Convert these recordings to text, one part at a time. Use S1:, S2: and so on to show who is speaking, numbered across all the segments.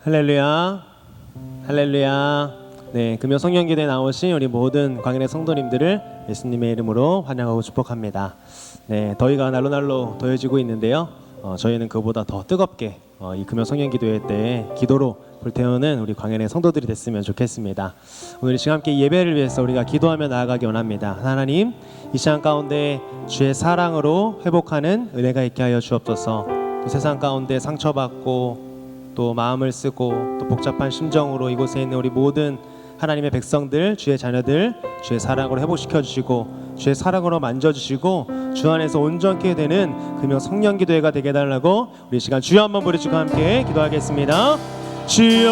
S1: 할렐루야, 할렐루야. 네, 금요 성령기도에 나오신 우리 모든 광인의 성도님들을 예수님의 이름으로 환영하고 축복합니다. 네, 더위가 날로 더해지고 있는데요. 저희는 그보다 더 뜨겁게 이 금요 성령기도회 때 기도로 불태우는 우리 광인의 성도들이 됐으면 좋겠습니다. 오늘 이 시간 함께 예배를 위해서 우리가 기도하며 나아가기 원합니다. 하나님, 이 시간 가운데 주의 사랑으로 회복하는 은혜가 있게 하여 주옵소서. 또 세상 가운데 상처받고 또 마음을 쓰고 또 복잡한 심정으로 이곳에 있는 우리 모든 하나님의 백성들, 주의 자녀들 주의 사랑으로 회복시켜 주시고 주의 사랑으로 만져주시고 주 안에서 온전케 되는 금요 성령기도회가 되게 해달라고 우리 시간 주여 한번 부르시고 함께 기도하겠습니다. 주여,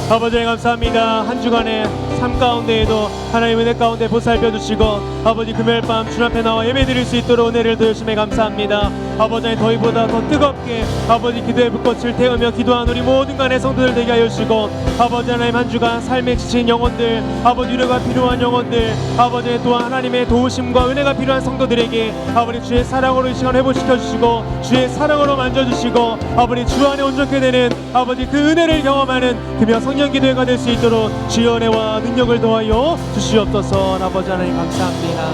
S1: 아버지 감사합니다. 한 주간의 삶 가운데에도 하나님 은혜 가운데 보살펴 주시고 아버지 금요일 밤 주 앞에 나와 예배 드릴 수 있도록 은혜를 더주심에 감사합니다. 아버지 더위보다 더 뜨겁게 아버지 기도의 불꽃을 태우며 기도한 우리 모든 간의 성도들 되게 하여 주시고 아버지 하나님 한 주간 삶에 지친 영혼들, 아버지 위로가 필요한 영혼들, 아버지 또한 하나님의 도우심과 은혜가 필요한 성도들에게 아버지 주의 사랑으로 이 시간 회복시켜 주시고 주의 사랑으로 만져주시고 아버지 주 안에 온전케 되는 아버지 그 은혜를 경험하는 금요 성령기도회가 될 수 있도록 주의 은혜와 능력을 더하여 주시옵소서. 아버지 하나님 감사합니다.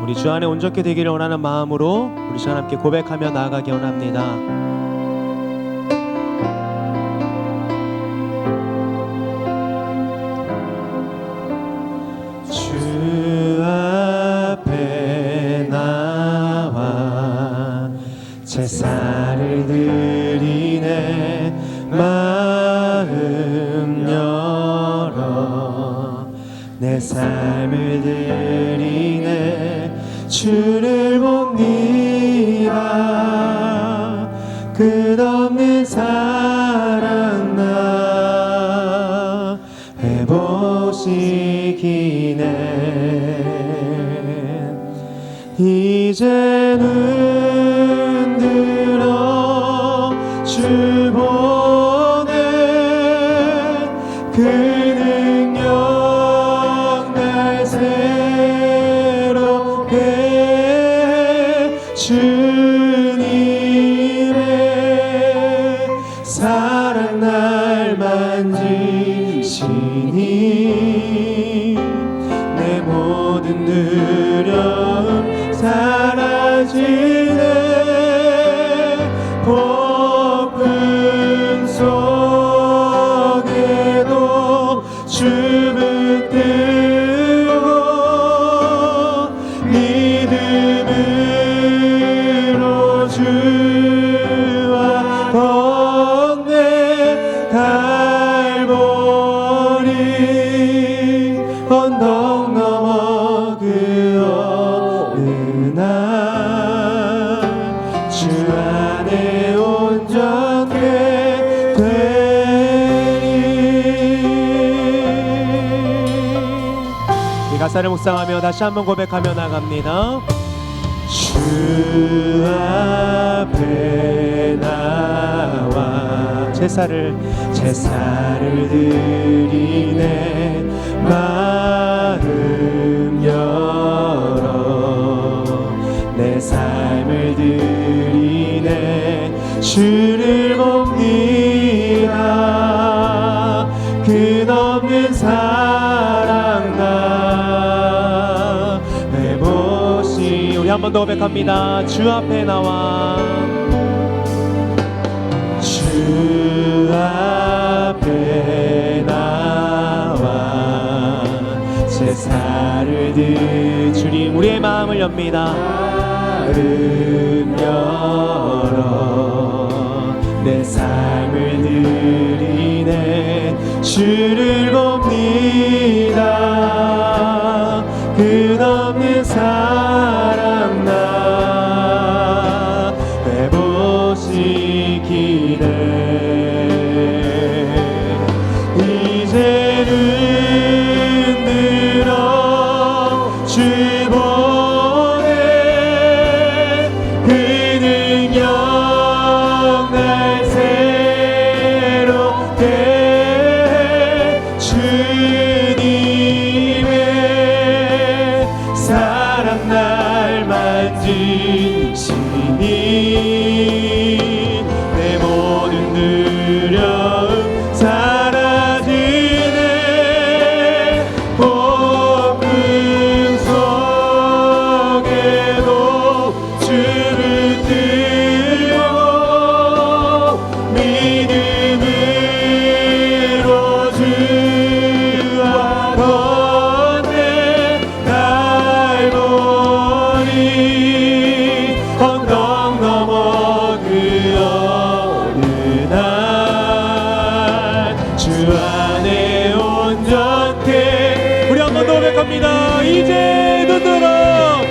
S1: 우리 주 안에 온전케 되기를 원하는 마음으로 우리 시간 함께 고백하며 나아가기 원합니다. 주 앞에 나와 제사를 드리네, 마음 열어 내 삶을 드리네, 주를 봅니다. 끝없는 사랑 나 회복시키네. 이제는 들어 주 보내 그 능력 날 새롭게 주님의 사랑 날 만지시니 내 모든 두려움 사라지네. 폭풍 속에도 주 붙들고 믿음으로 주와 걷네. 갈보리 언덕 넘어 그 어느 날 주 안에 온전케 되리. 이 가사를 묵상하며 다시 한번 고백하며 나갑니다. 주 앞에 나와 제사를 드리네, 마음 열어 내 삶을 드리네, 주를 봅니다. 끝없는 사랑 나 회복시. 우리 한 번 더 고백합니다. 주 앞에 나와 주 앞에 나와 제사를 주님 우리의 마음을 엽니다. 마음 열어 내 삶을 드리네, 주를 봅니다. 끝없는 사랑 나 회복시키네. 이제는 들어 주 보내 그 능력 날 새롭게 주님의 온전케. 우리 한 번 더 고백합니다. 이제 눈 들어,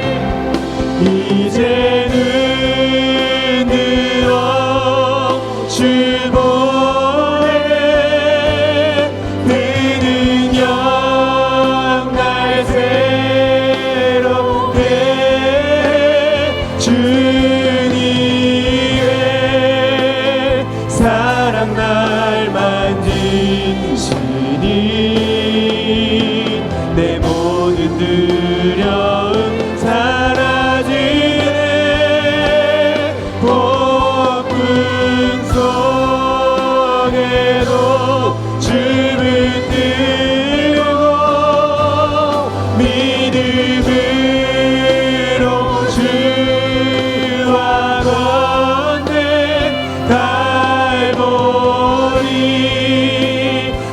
S1: 이제 눈 들어 주 보내. 그는 영날 새롭게 주님의 사랑 날 만지시니 내 모든 두려움 사라지네. 폭풍 속에도 주 붙들고 믿음으로 주와 걷네. 갈보리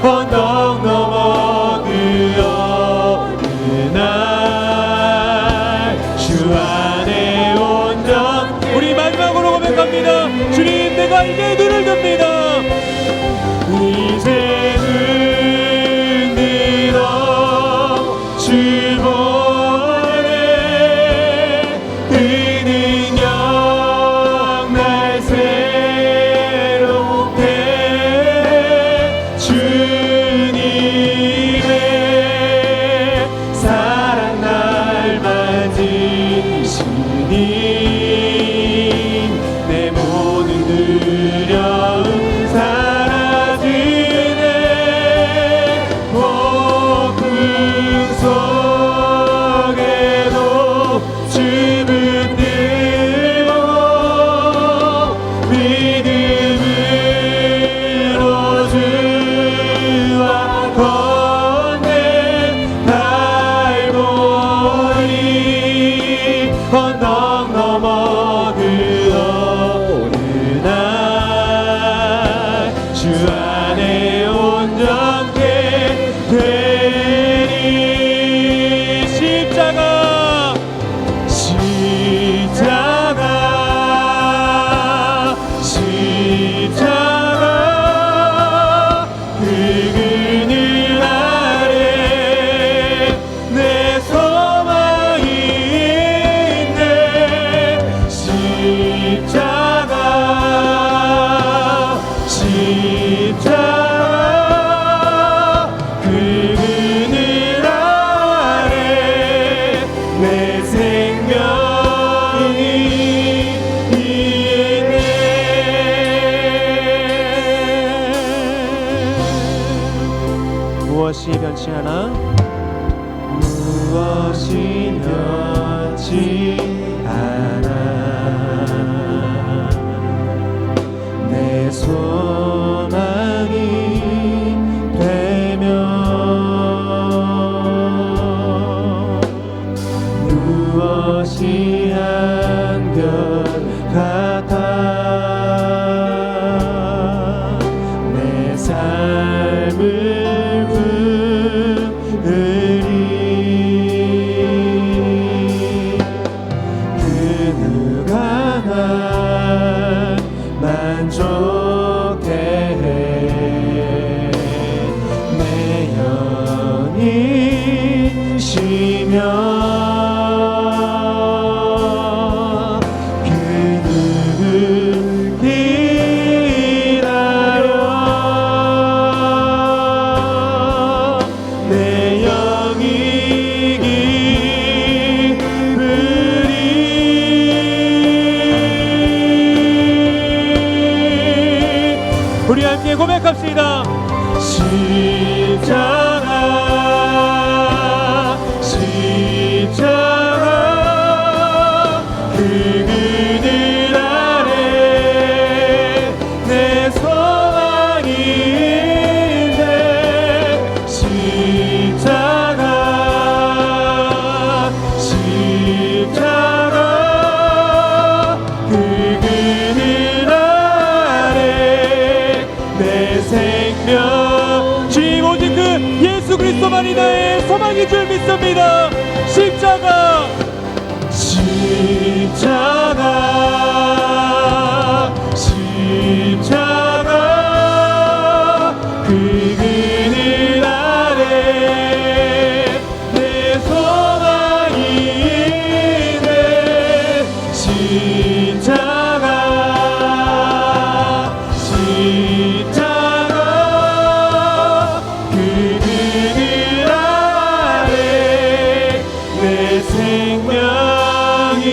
S1: 언덕 넘어 그 어느 날 주 안에 온전. 우리 마지막으로 고백합니다. 주님, 내가 이제 눈을 듭니다. 이제 눈 들어 주 보내. 그는 영날 새롭게 주님의 사랑 날 만지시니 내 모든 두려움 사라지네. 폭풍 속에도 주 붙들고 믿음으로 주와 걷네. 갈보리 언덕 넘어 그 어느 날 주 안에 온전케 되리. 십자가, 십자가, 십자가, 그 그늘 아래 내 소망이 있네. 십자가, 십자가, 그 그늘 아래 내 생명이 있네. 무엇이 변치하나? 무엇이 변치 않아. 내 소망이 되면 무엇이 한결같아. 내 삶을 부으리. 그 누가 날 만족해 해. 내 영이 쉬며 그 누굴 기다려. 내 영이 기쁘리. 우리 함께 고백합시다. 십자가, 십자가, 그 그늘 아래 내 소망이 있네. 십자가, 십자가, 그 그늘 아래 내 생명. 주님, 오직 그 예수 그리스도만이 나의 소망인 줄 믿습니다. 십자가, 십자가, 십자가, 그 그늘 아래 생명이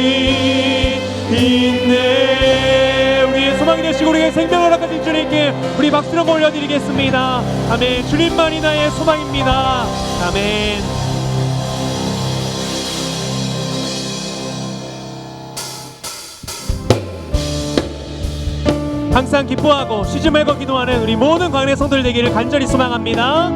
S1: 있네. 우리의 소망이 되시고 우리의 생명을 허락하신 주님께 우리 박수로 올려드리겠습니다. 아멘. 주님만이 나의 소망입니다. 아멘. 항상 기뻐하고 쉬지 말고 기도하는 우리 모든 광야의 성도들 되기를 간절히 소망합니다.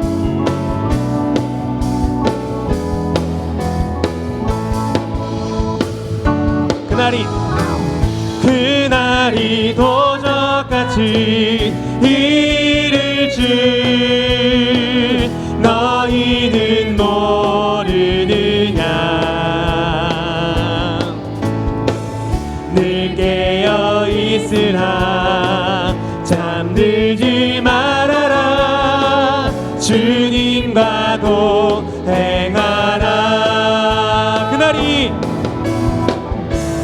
S1: 그날이 도적같이 이를 줄 너희는 모르느냐. 늘 깨어 있으라 잠들지 말아라 주님과 동행하라.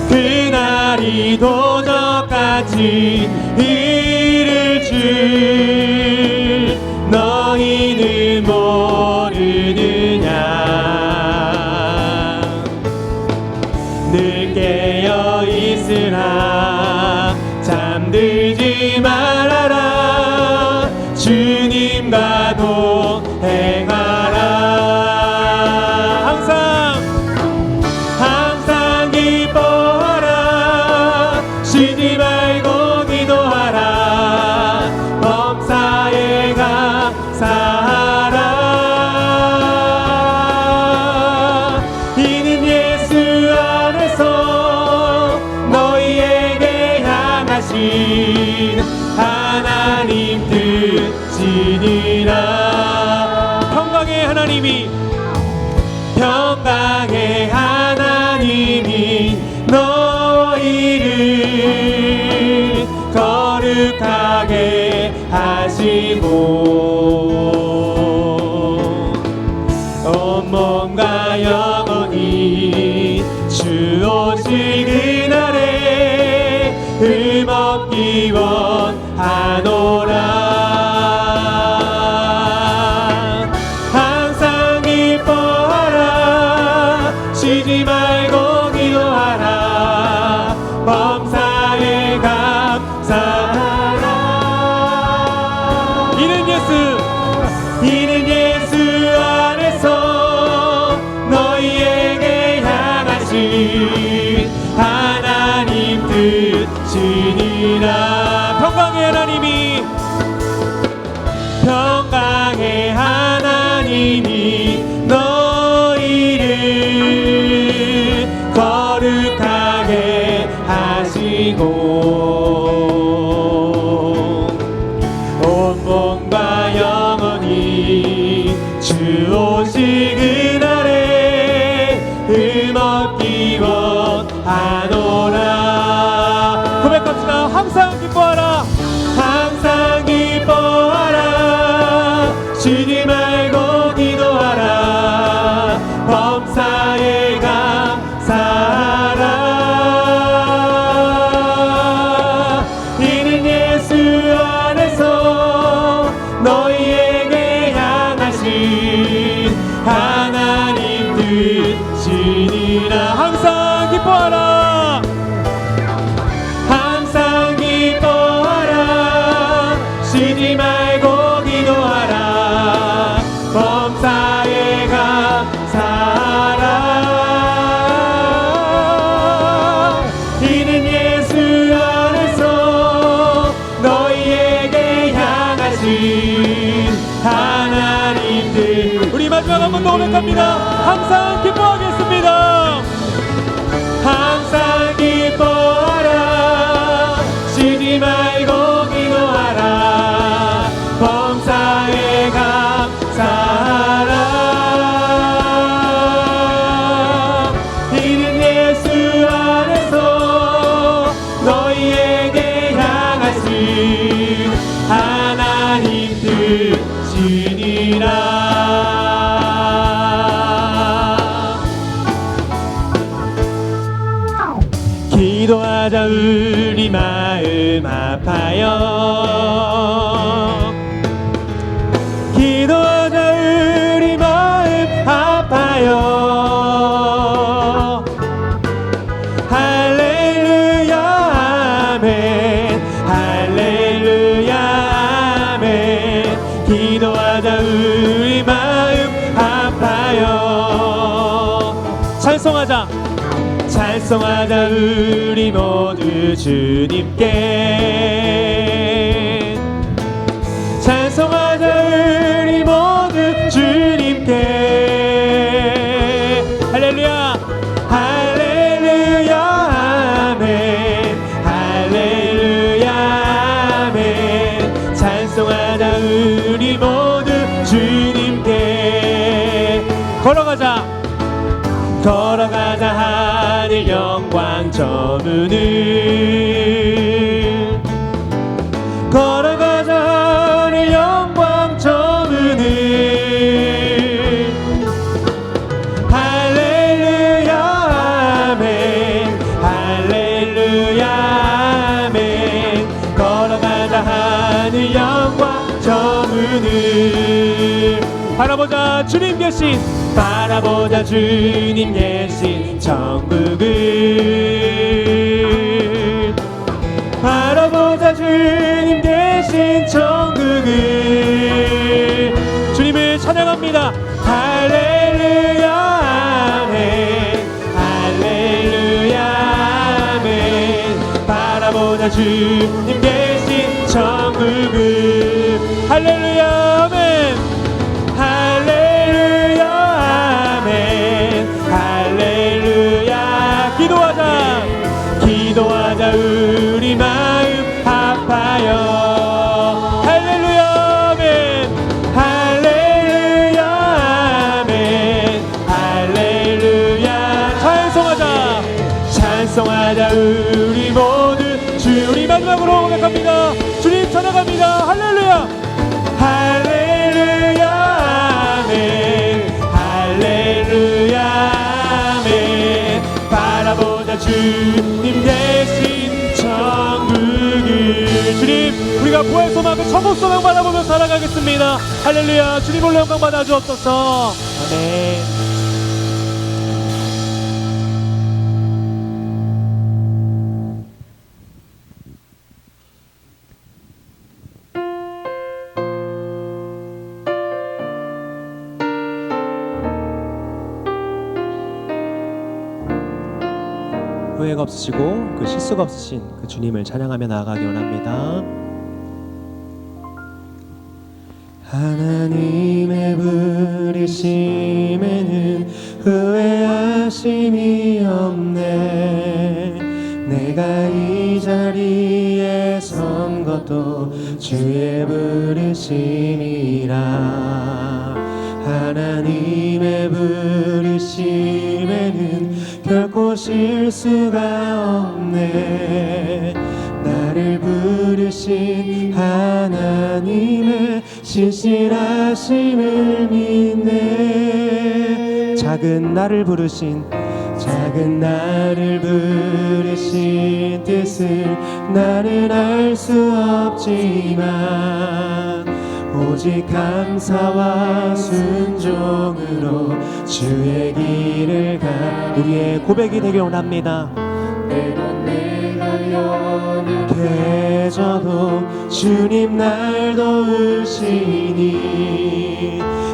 S1: 그날이 도적같이 이를 줄 너희는 모르느냐. 늘 깨어 있으라 잠들지 말아라 주님과 동행하라. 항상 기뻐하라 쉬지 말고 기도하라 범사에 감사하라. 이는 예수 안에서 너희에게 향하신 하나님 뜻이니라. 평강의 하나님이 너희를 거룩하게 하시고 온 몸과 영혼이 주 오실 그날에 흠없기 원하노라. 쉬지 말고 기도하라 범사에 감사하라. 이는 예수 안에서 너희에게 향하신 하나님 뜻이니라. 평강의 하나님이 너희를 거룩하게 하시고 온 몸과 영혼이 주 오실 그날에 흠없기 원하노라. 고백합시다. 항상 기뻐하라 쉬지 말고 기도하라 범사에 감사하라. 이는 예수 안에서 너희에게 향하신 하나님 뜻이니라. 항상 기뻐하라 쉬지 말고 기도하라 범사에 감사하라. 이는 예수 안에서 너희에게 향하신 하나님 뜻. 우리 마지막 한 번 더 고백합니다. 항상 기뻐하겠습니다. 항상 기뻐하라 쉬지 말고 기도하라 범사에 감사하라. 이는 예수 안에서 너희에게 향하신 하나님 뜻이니라. 기도하자 우리 마음 아파요. 기도하자 우리 마음 아파요. 찬송하자. 찬송하자 우리 모두 주님께. 찬송하자 우리 모두 주님께. 할렐루야 할렐루야 아멘 할렐루야 아멘. 찬송하자 우리 모두 주님께. 걸어가자 걸어가자 하늘 영광 저 문을. 걸어가자 하늘 영광 저 문을. 할렐루야 아멘 할렐루야 아멘. 걸어가자 하늘 영광 저 문을. 바라보자 주님 계신 바라보자 주님 계신 천국을. 바라보자 주님 계신 천국을. 주님을 찬양합니다. 할렐루야 아멘 할렐루야 아멘. 바라보자 주님 계신 천국을. 할렐루야 아멘 할렐루야 아멘 할렐루야. 기도하자 기도하자 우리 마음 합하여. 할렐루야 아멘 할렐루야 아멘 할렐루야. 찬송하자 찬송하자 우리 모두 주. 우리 마지막으로 고백합니다. 주님 찬양합니다. 할렐루야 할렐루야 아멘 할렐루야 아멘. 바라보자 주님 계신 천국을. 주님 우리가 부활 소망 그 천국 소망 바라보며 살아가겠습니다. 할렐루야. 주님 홀로 영광 받아 주옵소서. 아멘. 후회가 없으시고 그 실수가 없으신 그 주님을 찬양하며 나아가기 원합니다. 하나님의 부르심에는 후회하심이 없네. 내가 이 자리에 선 것도 주의 부르심이라. 하나님의 부르심에는 결코 실수가 없네. 나를 부르신 하나님의 신실하심을 믿네. 작은 나를 부르신 뜻을 나는 알 수 없지만 오직 감사와 순종으로 주의 길을 가. 우리의 고백이 되길 원합니다. 때론 내가 연약해져도 주님 날 도우시니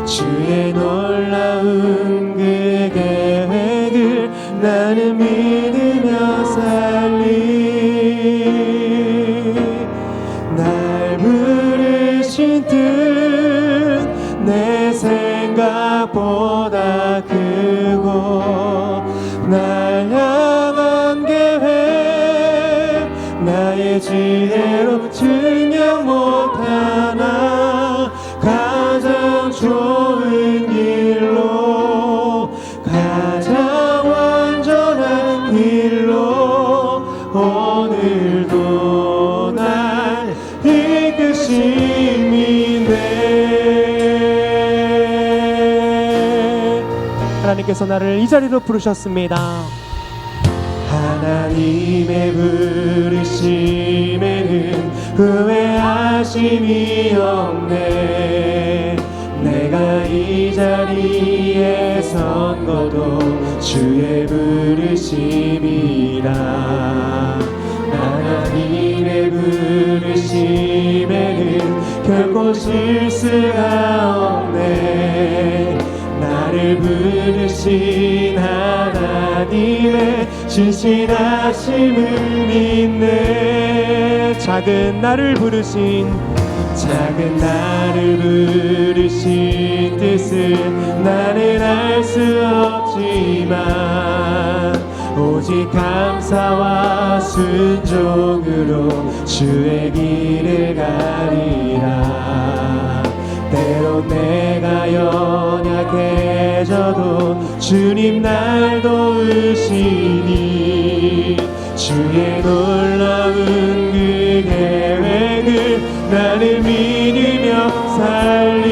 S1: 주의 놀라운 그 계획을 나는 믿으며 살리. 날 부르신 뜻 내 생각보다 크고 날 향한 계획 나의 지혜로 증명 못하나. 가장 좋은 길로 가장 완전한 길로 오늘도 날 이끄심이네. 하나님께서 나를 이 자리로 부르셨습니다. 하나님의 부르심에는 후회하심이 없네. 내가 이 자리에 선 것도 주의 부르심이라. 하나님의 부르심에는 결코 실수가 없네. 나를 부르신 하나님 하나님의 신실하심을 믿네. 작은 나를 부르신 뜻은 나는 알 수 없지만 오직 감사와 순종으로 주의 길을 가리라. 때론 내가 연약해져도 주님 날 도우시니 주의 놀라운 그 계획을 나를 믿으며 살리.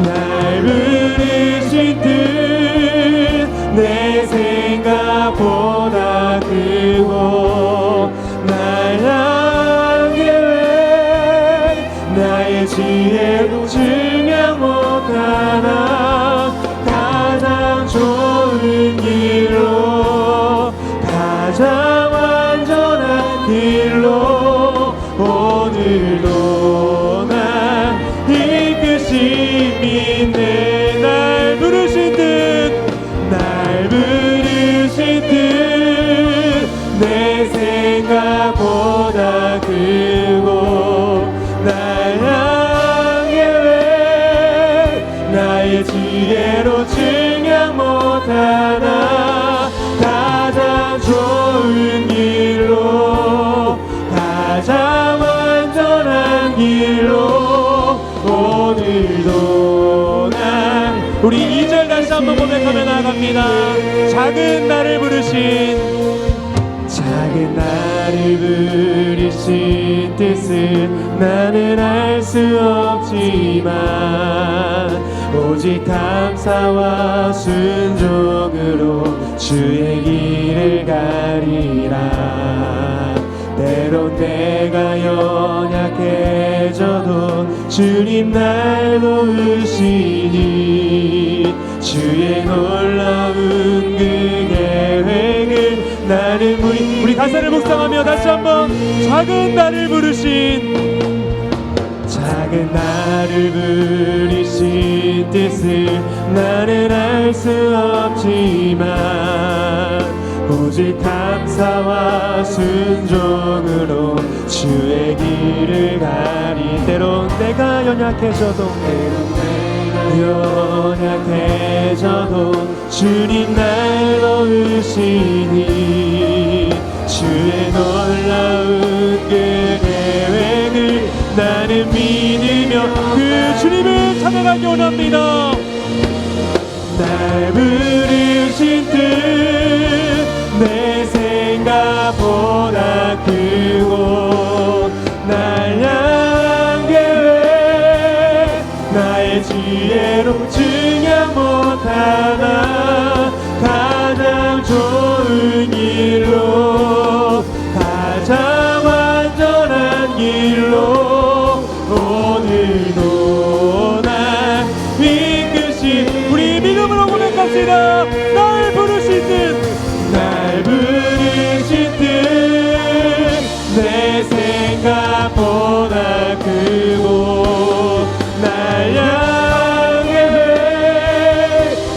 S1: 날 부르신 뜻 내 생각보다 크고 날 향한 계획 나의 지혜로 증명 못하나 가장 좋은 길로 가장 완전한 길로 오늘도 날 이끄시 믿네. 날 부르신 뜻 내 생각보다 크고 날 향해 나의 지혜로 증명 못하나 가장 좋은 길로 가장 완전한 길로 오늘도 난. 우리 2절 다시 한번 고백하며 나아갑니다. 작은 나를 부르신 뜻은 나는 알 수 없지만 오직 감사와 순종으로 주의 길을 가리라. 때론 내가 연약해져도 주님 날 도우시니 주의 놀라운 그 계획을 나를. 우리 가사를 묵상하며 다시 한번 작은 나를 부르신 뜻을 나는 알 수 없지만 오직 감사와 순종으로 주의 길을 가리. 때론 내가 연약해져도 주님 날 도우시니 주의 놀라운 그 계획을 나는 믿으며 그 주님을 찬양하기 원합니다. 날 부르신 뜻 내 생각보다 크고 날 향한 계획 나의 지혜로 증명 못하나 가장 좋은 길로 가장 완전한 길로 오늘도 날 이끄신. 우리 믿음으로 고백합시다. 날 부르신 뜻 내 생각보다 크고 날 향해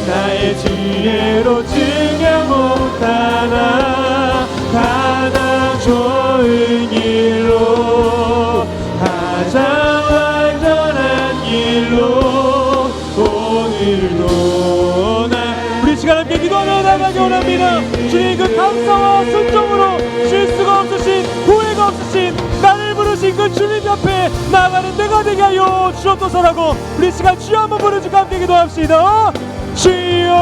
S1: 나의 지혜로 증명 못하나 가장 좋은 길로 가장 완전한 길로 오늘도 날. 우리 시간 함께 기도하며 나가기 원합니다. 주님 그 감사와 순종으로 실수가 없으신 후회가 없으신 나를 부르신 그 주님 옆에 나가는 내가 되게 하여 주옵소서라고 우리 시간 주여 한번 부르짖고 함께 기도합시다. 주여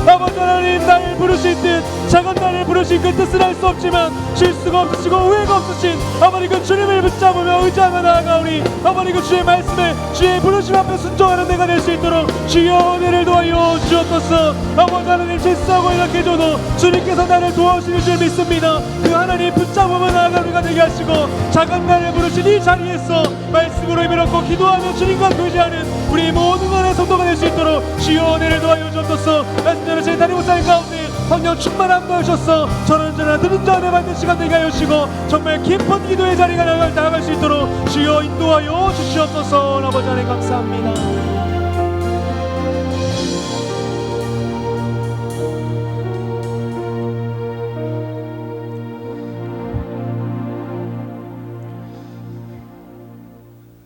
S1: 아버지 하나님, 나를 부르신 뜻 작은 나를 부르신 그 뜻을 알 수 없지만 실수가 없으시고 후회가 없으신 아버지 그 주님을 붙잡으며 의지하며 나아가오니 아버지 그 주의 말씀에 주의 부르심 앞에 순종하는 내가 될 수 있도록 주여 은혜를 도와여 주옵소서. 아버지 하나님, 실수하고 연약해져도 주님께서 나를 도와주실 줄 믿습니다. 그 하나님 붙잡으며 나아가는 우리가 되게 하시고 작은 나를 부르신 이 자리에서 말씀으로 힘을 기도하며 주님과 교제하는 우리 모든 은혜 성도가 될 수 있도록 주여 은혜를 도와여 주옵소서. 말씀대로 제 다리 못살 가운데 성령 충만함 도우셔서 저런저런 들은 자 은혜 받는 시간 되게 하여 주시고 정말 깊은 기도의 자리가 나아갈 수 있도록 주여 인도하여 주시옵소서. 아버지 하나님 감사합니다.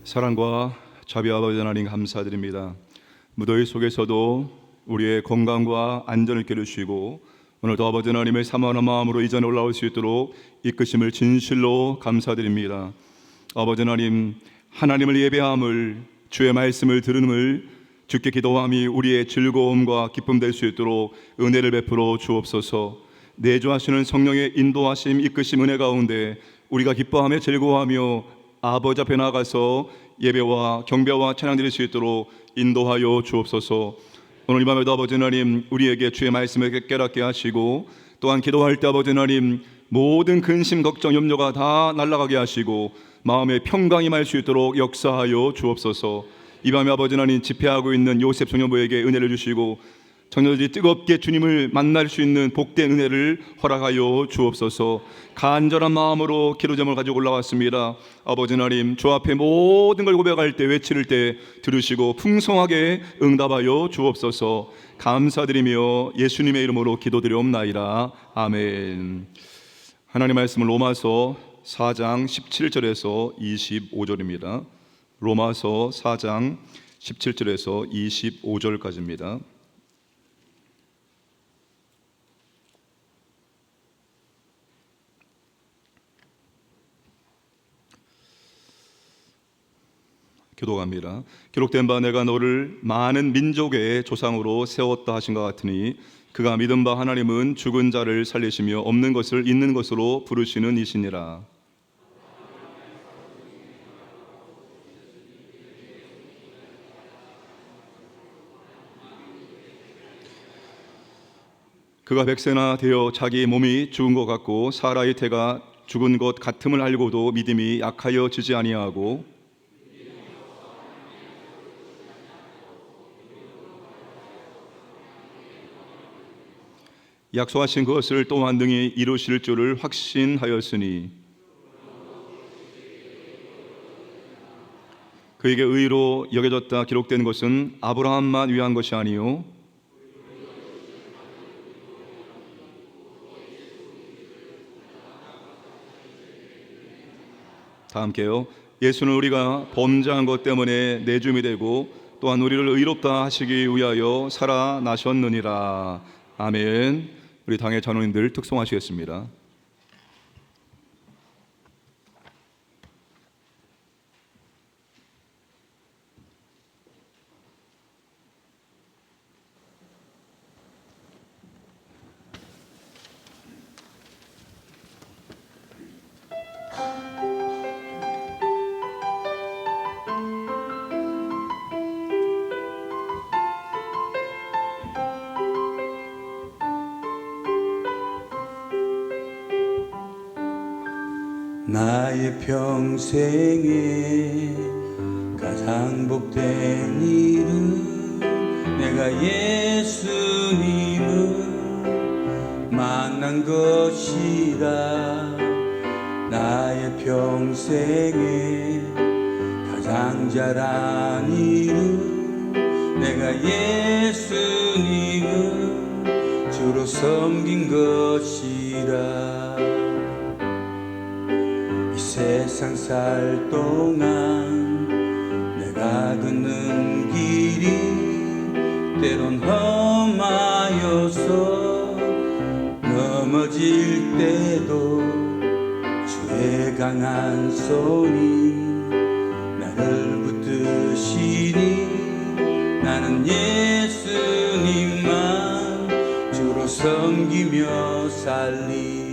S2: 사랑과 자비 아버지 하나님 감사드립니다. 무더위 속에서도 우리의 건강과 안전을 기르시고 오늘도 아버지 하나님의 사모하는 마음으로 이 자리에 올라올 수 있도록 이끄심을 진실로 감사드립니다. 아버지 하나님, 하나님을 예배함을, 주의 말씀을 들음을, 주께 기도함이 우리의 즐거움과 기쁨 될 수 있도록 은혜를 베풀어 주옵소서. 내주하시는 성령의 인도하심, 이끄심, 은혜 가운데 우리가 기뻐하며 즐거워하며 아버지 앞에 나아가서 예배와 경배와 찬양 드릴 수 있도록 인도하여 주옵소서. 오늘 이 밤에도 아버지 하나님, 우리에게 주의 말씀을 깨닫게 하시고 또한 기도할 때 아버지 하나님, 모든 근심, 걱정, 염려가 다 날아가게 하시고 마음에 평강이 임할 수 있도록 역사하여 주옵소서. 이 밤에 아버지 하나님, 집회하고 있는 요셉 청년부에게 은혜를 주시고 청년들이 뜨겁게 주님을 만날 수 있는 복된 은혜를 허락하여 주옵소서. 간절한 마음으로 기도 제목을 가지고 올라왔습니다. 아버지 하나님, 주 앞에 모든 걸 고백할 때, 외칠 때 들으시고 풍성하게 응답하여 주옵소서. 감사드리며 예수님의 이름으로 기도드리옵나이다. 아멘. 하나님 말씀은 로마서 4장 17절에서 25절입니다. 로마서 4장 17절에서 25절까지입니다. 교독합니다. 기록된 바 내가 너를 많은 민족의 조상으로 세웠다 하신 것 같으니 그가 믿은 바 하나님은 죽은 자를 살리시며 없는 것을 있는 것으로 부르시는 이시니라. 그가 백세나 되어 자기 몸이 죽은 것 같고 사라의 태가 죽은 것 같음을 알고도 믿음이 약하여지지 아니하고 약속하신 것을 또한 능히 이루실 줄을 확신하였으니 그에게 의로 여겨졌다 기록된 것은 아브라함만 위한 것이 아니요 다 함께요. 예수는 우리가 범죄한 것 때문에 내줌이 되고 또한 우리를 의롭다 하시기 위하여 살아나셨느니라. 아멘. 우리 당의 장로님들 특송하시겠습니다.
S3: 나의 평생에 가장 복된 일은 내가 예수님을 만난 것이라. 나의 평생에 가장 잘한 일은 내가 예수님을 주로 섬긴 것이라. 세상 살 동안 내가 걷는 길이 때론 험하여서 넘어질 때도 주의 강한 손이 나를 붙드시니 나는 예수님만 주로 섬기며 살리.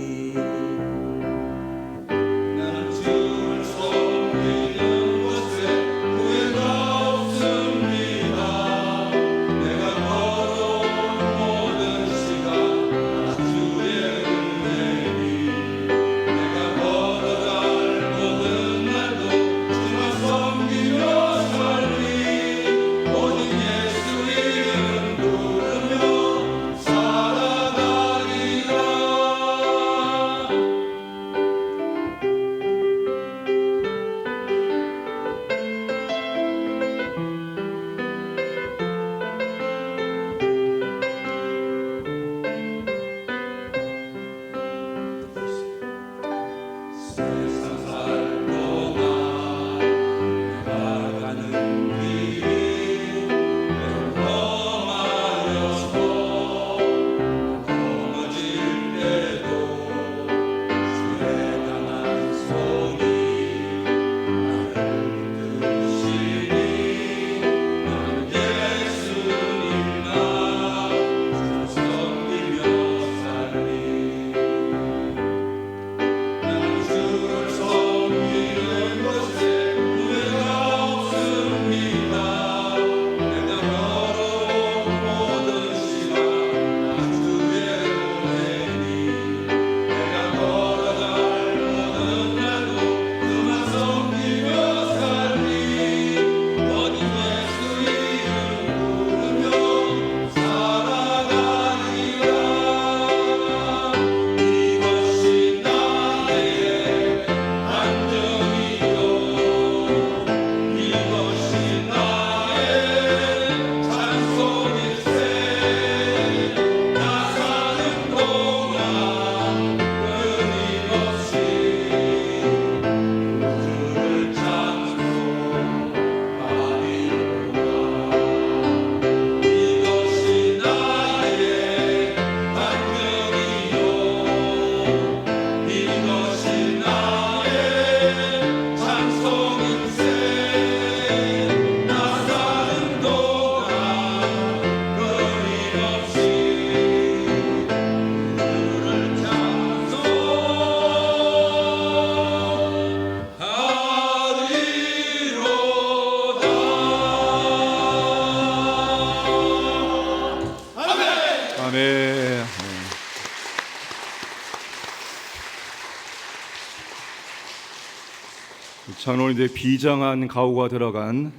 S2: 오늘 비장한 가오가 들어간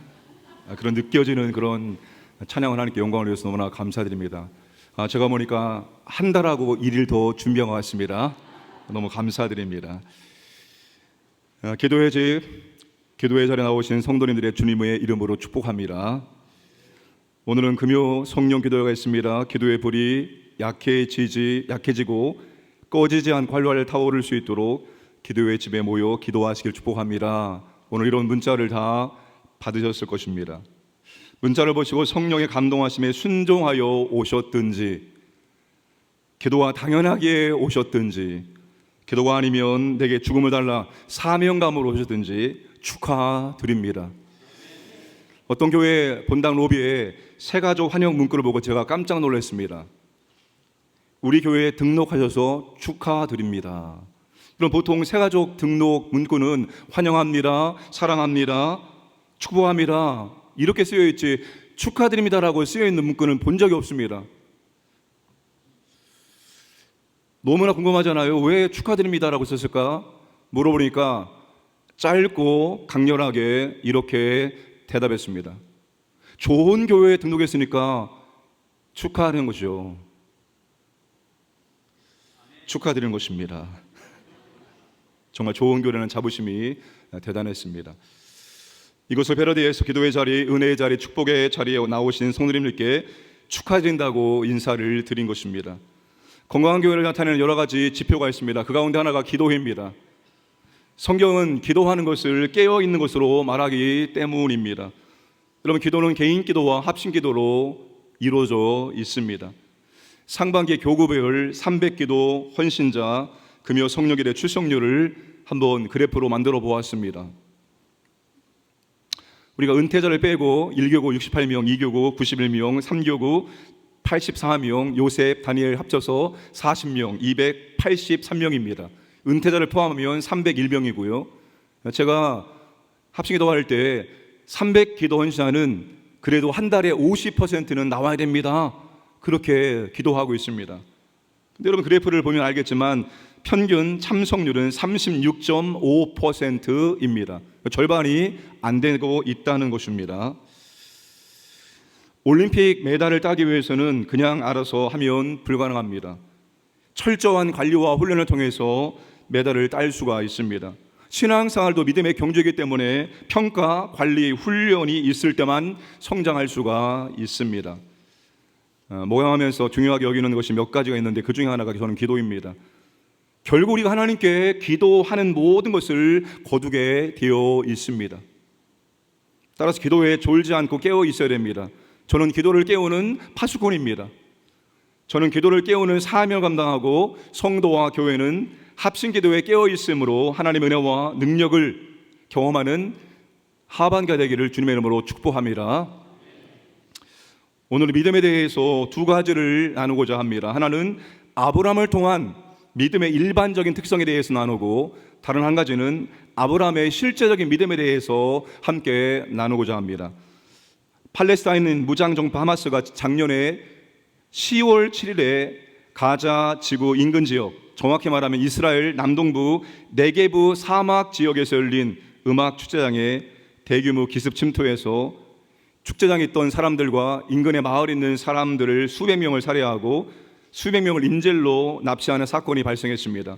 S2: 그런 느껴지는 그런 찬양을 하나님께 영광을 위해서 너무나 감사드립니다. 제가 보니까 한 달하고 1일 더 준비한 것 같습니다. 너무 감사드립니다. 기도의 집, 기도의 자리에 나오신 성도님들의 주님의 이름으로 축복합니다. 오늘은 금요 성령 기도회가 있습니다. 기도의 불이 약해지고 꺼지지 않고 활활 타오를 수 있도록 기도의 집에 모여 기도하시길 축복합니다. 오늘 이런 문자를 다 받으셨을 것입니다. 문자를 보시고 성령의 감동하심에 순종하여 오셨든지, 기도가 당연하게 오셨든지, 기도가 아니면 내게 죽음을 달라 사명감으로 오셨든지 축하드립니다. 어떤 교회 본당 로비에 새가족 환영 문구를 보고 제가 깜짝 놀랐습니다. 우리 교회에 등록하셔서 축하드립니다. 그럼 보통 새가족 등록 문구는 환영합니다, 사랑합니다, 축복합니다 이렇게 쓰여 있지 축하드립니다라고 쓰여 있는 문구는 본 적이 없습니다. 너무나 궁금하잖아요. 왜 축하드립니다라고 썼을까? 물어보니까 짧고 강렬하게 이렇게 대답했습니다. 좋은 교회에 등록했으니까 축하하는 것이죠. 축하드리는 것입니다. 정말 좋은 교회라는 자부심이 대단했습니다. 이곳을 패러디해서 기도의 자리, 은혜의 자리, 축복의 자리에 나오신 성도님들께 축하드린다고 인사를 드린 것입니다. 건강한 교회를 나타내는 여러 가지 지표가 있습니다. 그 가운데 하나가 기도회입니다. 성경은 기도하는 것을 깨어있는 것으로 말하기 때문입니다. 여러분, 기도는 개인 기도와 합심 기도로 이루어져 있습니다. 상반기 교구별 300기도 헌신자 금요 성령일의 출석률을 한번 그래프로 만들어 보았습니다. 우리가 은퇴자를 빼고 1교구 68명, 2교구 91명, 3교구 84명, 요셉, 다니엘 합쳐서 40명, 283명입니다. 은퇴자를 포함하면 301명이고요. 제가 합심기도 할 때 300기도 헌신자는 그래도 한 달에 50%는 나와야 됩니다. 그렇게 기도하고 있습니다. 근데 여러분, 그래프를 보면 알겠지만 평균 참석률은 36.5%입니다. 절반이 안 되고 있다는 것입니다. 올림픽 메달을 따기 위해서는 그냥 알아서 하면 불가능합니다. 철저한 관리와 훈련을 통해서 메달을 딸 수가 있습니다. 신앙생활도 믿음의 경주이기 때문에 평가, 관리, 훈련이 있을 때만 성장할 수가 있습니다. 모양하면서 중요하게 여기는 것이 몇 가지가 있는데 그 중에 하나가 저는 기도입니다. 결국 우리가 하나님께 기도하는 모든 것을 거두게 되어 있습니다. 따라서 기도에 졸지 않고 깨어 있어야 됩니다. 저는 기도를 깨우는 파수꾼입니다. 저는 기도를 깨우는 사명을 감당하고 성도와 교회는 합심기도에 깨어 있으므로 하나님의 은혜와 능력을 경험하는 하반기가 되기를 주님의 이름으로 축복합니다. 오늘 믿음에 대해서 두 가지를 나누고자 합니다. 하나는 아브라함을 통한 믿음의 일반적인 특성에 대해서 나누고, 다른 한 가지는 아브라함의 실제적인 믿음에 대해서 함께 나누고자 합니다. 팔레스타인 무장정파 하마스가 작년에 10월 7일에 가자 지구 인근 지역, 정확히 말하면 이스라엘 남동부 네게브 사막 지역에서 열린 음악 축제장에 대규모 기습 침투해서 축제장에 있던 사람들과 인근의 마을에 있는 사람들을 수백 명을 살해하고 수백 명을 인질로 납치하는 사건이 발생했습니다.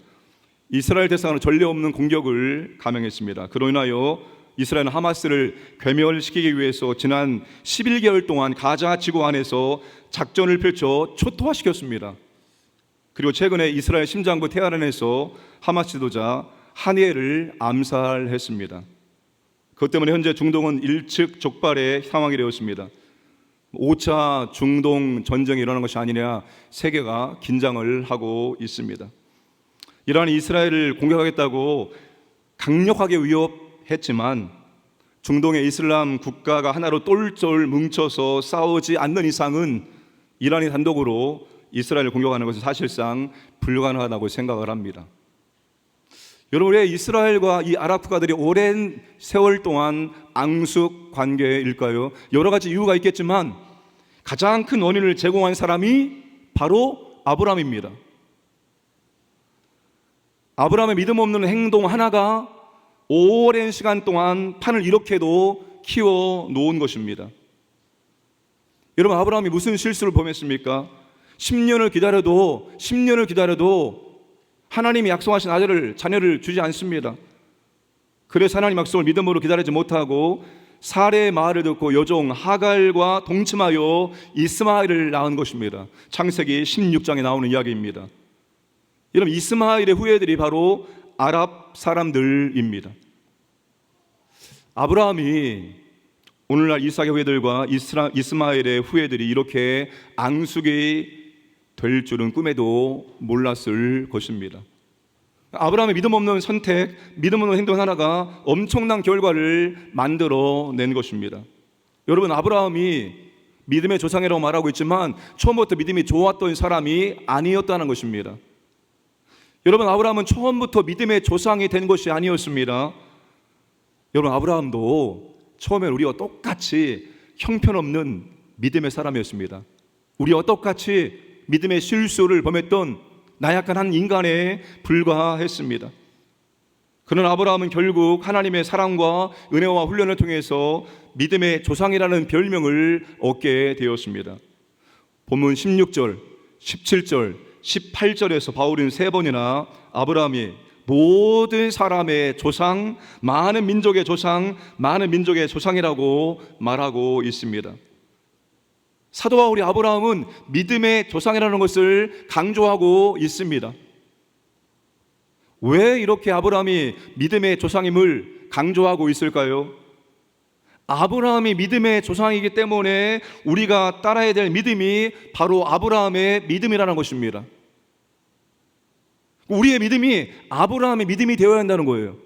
S2: 이스라엘 대상으로 전례 없는 공격을 감행했습니다. 그로 인하여 이스라엘은 하마스를 괴멸시키기 위해서 지난 11개월 동안 가자 지구 안에서 작전을 펼쳐 초토화시켰습니다. 그리고 최근에 이스라엘 심장부 테헤란에서 하마스 지도자 하니엘을 암살했습니다. 그것 때문에 현재 중동은 일측족발의 상황이 되었습니다. 5차 중동 전쟁이 일어나는 것이 아니냐, 세계가 긴장을 하고 있습니다. 이란이 이스라엘을 공격하겠다고 강력하게 위협했지만 중동의 이슬람 국가가 하나로 똘똘 뭉쳐서 싸우지 않는 이상은 이란이 단독으로 이스라엘을 공격하는 것은 사실상 불가능하다고 생각을 합니다. 여러분, 왜 이스라엘과 이 아랍 국가들이 오랜 세월 동안 앙숙 관계일까요? 여러 가지 이유가 있겠지만 가장 큰 원인을 제공한 사람이 바로 아브라함입니다. 아브라함의 믿음 없는 행동 하나가 오랜 시간 동안 판을 이렇게도 키워 놓은 것입니다. 여러분, 아브라함이 무슨 실수를 범했습니까? 10년을 기다려도 하나님이 약속하신 자녀를 주지 않습니다. 그래서 하나님 약속을 믿음으로 기다리지 못하고 사례의 말을 듣고 여종 하갈과 동침하여 이스마엘을 낳은 것입니다. 창세기 16장에 나오는 이야기입니다. 여러분, 이스마엘의 후예들이 바로 아랍 사람들입니다. 아브라함이 오늘날 이삭의 후예들과 이스마엘의 후예들이 이렇게 앙숙이 될 줄은 꿈에도 몰랐을 것입니다. 아브라함의 믿음 없는 선택, 믿음 없는 행동 하나가 엄청난 결과를 만들어낸 것입니다. 여러분, 아브라함이 믿음의 조상이라고 말하고 있지만 처음부터 믿음이 좋았던 사람이 아니었다는 것입니다. 여러분, 아브라함은 처음부터 믿음의 조상이 된 것이 아니었습니다. 여러분, 아브라함도 처음에 우리와 똑같이 형편없는 믿음의 사람이었습니다. 우리와 똑같이 믿음의 실수를 범했던 나약한 한 인간에 불과했습니다. 그러나 아브라함은 결국 하나님의 사랑과 은혜와 훈련을 통해서 믿음의 조상이라는 별명을 얻게 되었습니다. 본문 16절, 17절, 18절에서 바울은 3번이나 아브라함이 모든 사람의 조상, 많은 민족의 조상이라고 말하고 있습니다. 사도 바울이 아브라함은 믿음의 조상이라는 것을 강조하고 있습니다. 왜 이렇게 아브라함이 믿음의 조상임을 강조하고 있을까요? 아브라함이 믿음의 조상이기 때문에 우리가 따라야 될 믿음이 바로 아브라함의 믿음이라는 것입니다. 우리의 믿음이 아브라함의 믿음이 되어야 한다는 거예요.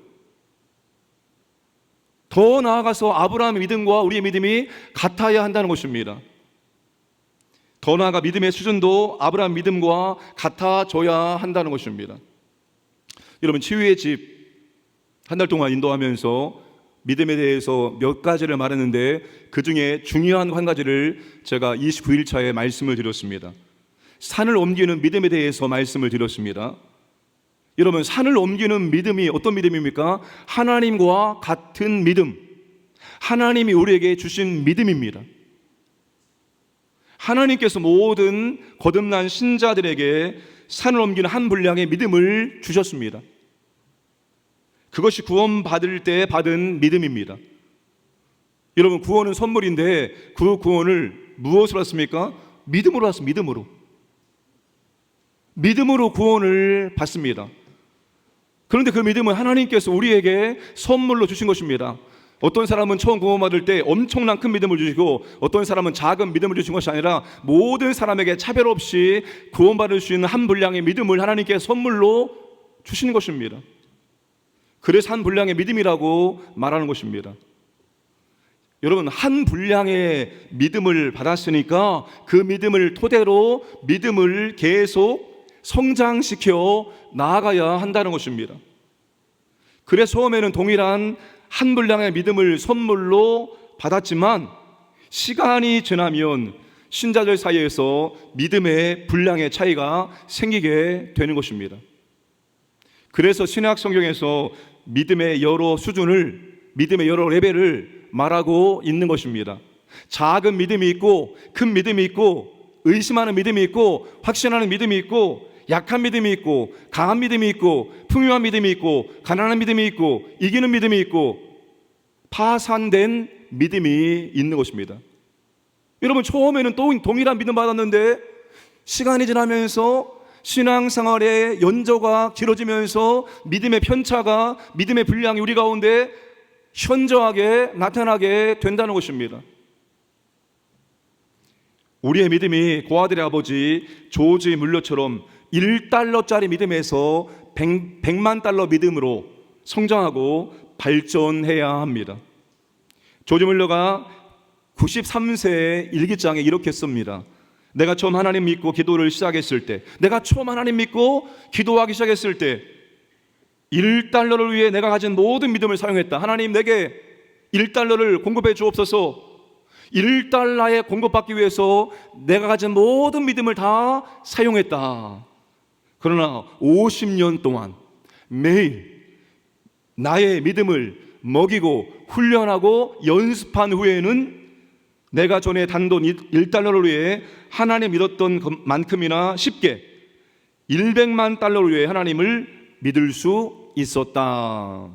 S2: 더 나아가서 아브라함의 믿음과 우리의 믿음이 같아야 한다는 것입니다. 더 나아가 믿음의 수준도 아브라함 믿음과 같아져야 한다는 것입니다. 여러분, 치유의 집 한 달 동안 인도하면서 믿음에 대해서 몇 가지를 말했는데 그 중에 중요한 한 가지를 제가 29일차에 말씀을 드렸습니다. 산을 옮기는 믿음에 대해서 말씀을 드렸습니다. 여러분, 산을 옮기는 믿음이 어떤 믿음입니까? 하나님과 같은 믿음, 하나님이 우리에게 주신 믿음입니다. 하나님께서 모든 거듭난 신자들에게 산을 옮기는 한 분량의 믿음을 주셨습니다. 그것이 구원받을 때 받은 믿음입니다. 여러분, 구원은 선물인데 그 구원을 무엇으로 받습니까? 믿음으로 받습니다. 믿음으로 구원을 받습니다. 그런데 그 믿음은 하나님께서 우리에게 선물로 주신 것입니다. 어떤 사람은 처음 구원받을 때 엄청난 큰 믿음을 주시고 어떤 사람은 작은 믿음을 주신 것이 아니라 모든 사람에게 차별 없이 구원받을 수 있는 한 분량의 믿음을 하나님께 선물로 주시는 것입니다. 그래서 한 분량의 믿음이라고 말하는 것입니다. 여러분, 한 분량의 믿음을 받았으니까 그 믿음을 토대로 믿음을 계속 성장시켜 나아가야 한다는 것입니다. 그래서 처음에는 동일한 한 분량의 믿음을 선물로 받았지만 시간이 지나면 신자들 사이에서 믿음의 분량의 차이가 생기게 되는 것입니다. 그래서 신약 성경에서 믿음의 여러 수준을, 믿음의 여러 레벨을 말하고 있는 것입니다. 작은 믿음이 있고 큰 믿음이 있고 의심하는 믿음이 있고 확신하는 믿음이 있고 약한 믿음이 있고 강한 믿음이 있고 풍요한 믿음이 있고 가난한 믿음이 있고 이기는 믿음이 있고 파산된 믿음이 있는 것입니다. 여러분, 처음에는 또 동일한 믿음 받았는데 시간이 지나면서 신앙생활의 연조가 길어지면서 믿음의 편차가, 믿음의 분량이 우리 가운데 현저하게 나타나게 된다는 것입니다. 우리의 믿음이 고아들의 아버지 조지 물러처럼 $1짜리 믿음에서 100만 달러 믿음으로 성장하고 발전해야 합니다. 조지 물러가 93세의 일기장에 이렇게 씁니다. 내가 처음 하나님 믿고 기도를 시작했을 때, 내가 처음 하나님 믿고 기도하기 시작했을 때 $1를 위해 내가 가진 모든 믿음을 사용했다. 하나님, 내게 $1를 공급해 주옵소서. $1에 공급받기 위해서 내가 가진 모든 믿음을 다 사용했다. 그러나 50년 동안 매일 나의 믿음을 먹이고 훈련하고 연습한 후에는 내가 전에 단돈 1달러를 위해 하나님 믿었던 만큼이나 쉽게 100만 달러를 위해 하나님을 믿을 수 있었다.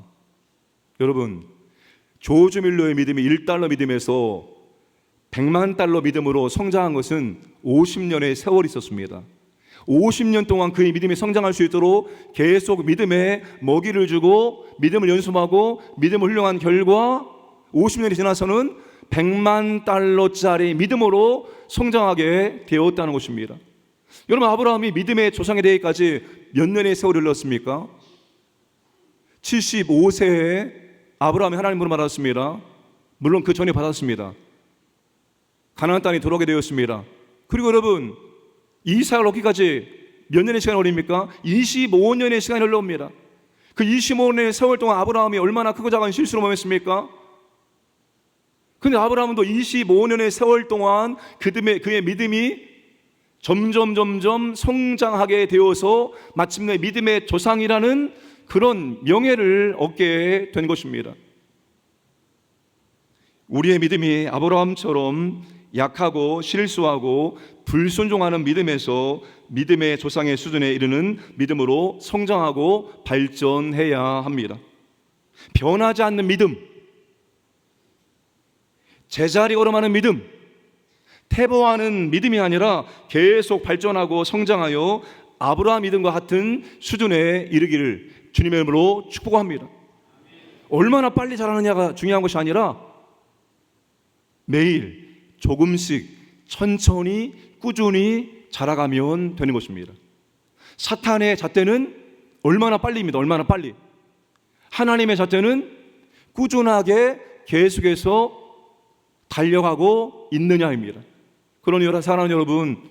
S2: 여러분, 조지 밀러의 믿음이 1달러 믿음에서 100만 달러 믿음으로 성장한 것은 50년의 세월이 있었습니다. 50년 동안 그의 믿음이 성장할 수 있도록 계속 믿음에 먹이를 주고 믿음을 연습하고 믿음을 훈련한 결과 50년이 지나서는 100만 달러짜리 믿음으로 성장하게 되었다는 것입니다. 여러분, 아브라함이 믿음의 조상이 되기까지 몇 년의 세월이 흘렀습니까? 75세에 아브라함이 하나님으로 받았습니다. 물론 그 전에 받았습니다. 가나안 땅에 들어오게 되었습니다. 그리고 여러분, 이삭을 얻기까지 몇 년의 시간이 걸립니까? 25년의 시간이 흘러옵니다. 그 25년의 세월 동안 아브라함이 얼마나 크고 작은 실수를 범했습니까? 근데 아브라함도 25년의 세월 동안 그의 믿음이 점점 성장하게 되어서 마침내 믿음의 조상이라는 그런 명예를 얻게 된 것입니다. 우리의 믿음이 아브라함처럼 약하고 실수하고 불순종하는 믿음에서 믿음의 조상의 수준에 이르는 믿음으로 성장하고 발전해야 합니다. 변하지 않는 믿음, 제자리 걸음하는 믿음, 퇴보하는 믿음이 아니라 계속 발전하고 성장하여 아브라함 믿음과 같은 수준에 이르기를 주님의 이름으로 축복합니다. 얼마나 빨리 자라느냐가 중요한 것이 아니라 매일 조금씩 천천히 꾸준히 자라가면 되는 것입니다. 사탄의 잣대는 얼마나 빨리입니다. 얼마나 빨리. 하나님의 잣대는 꾸준하게 계속해서 달려가고 있느냐입니다. 그러니 사랑하는 여러분,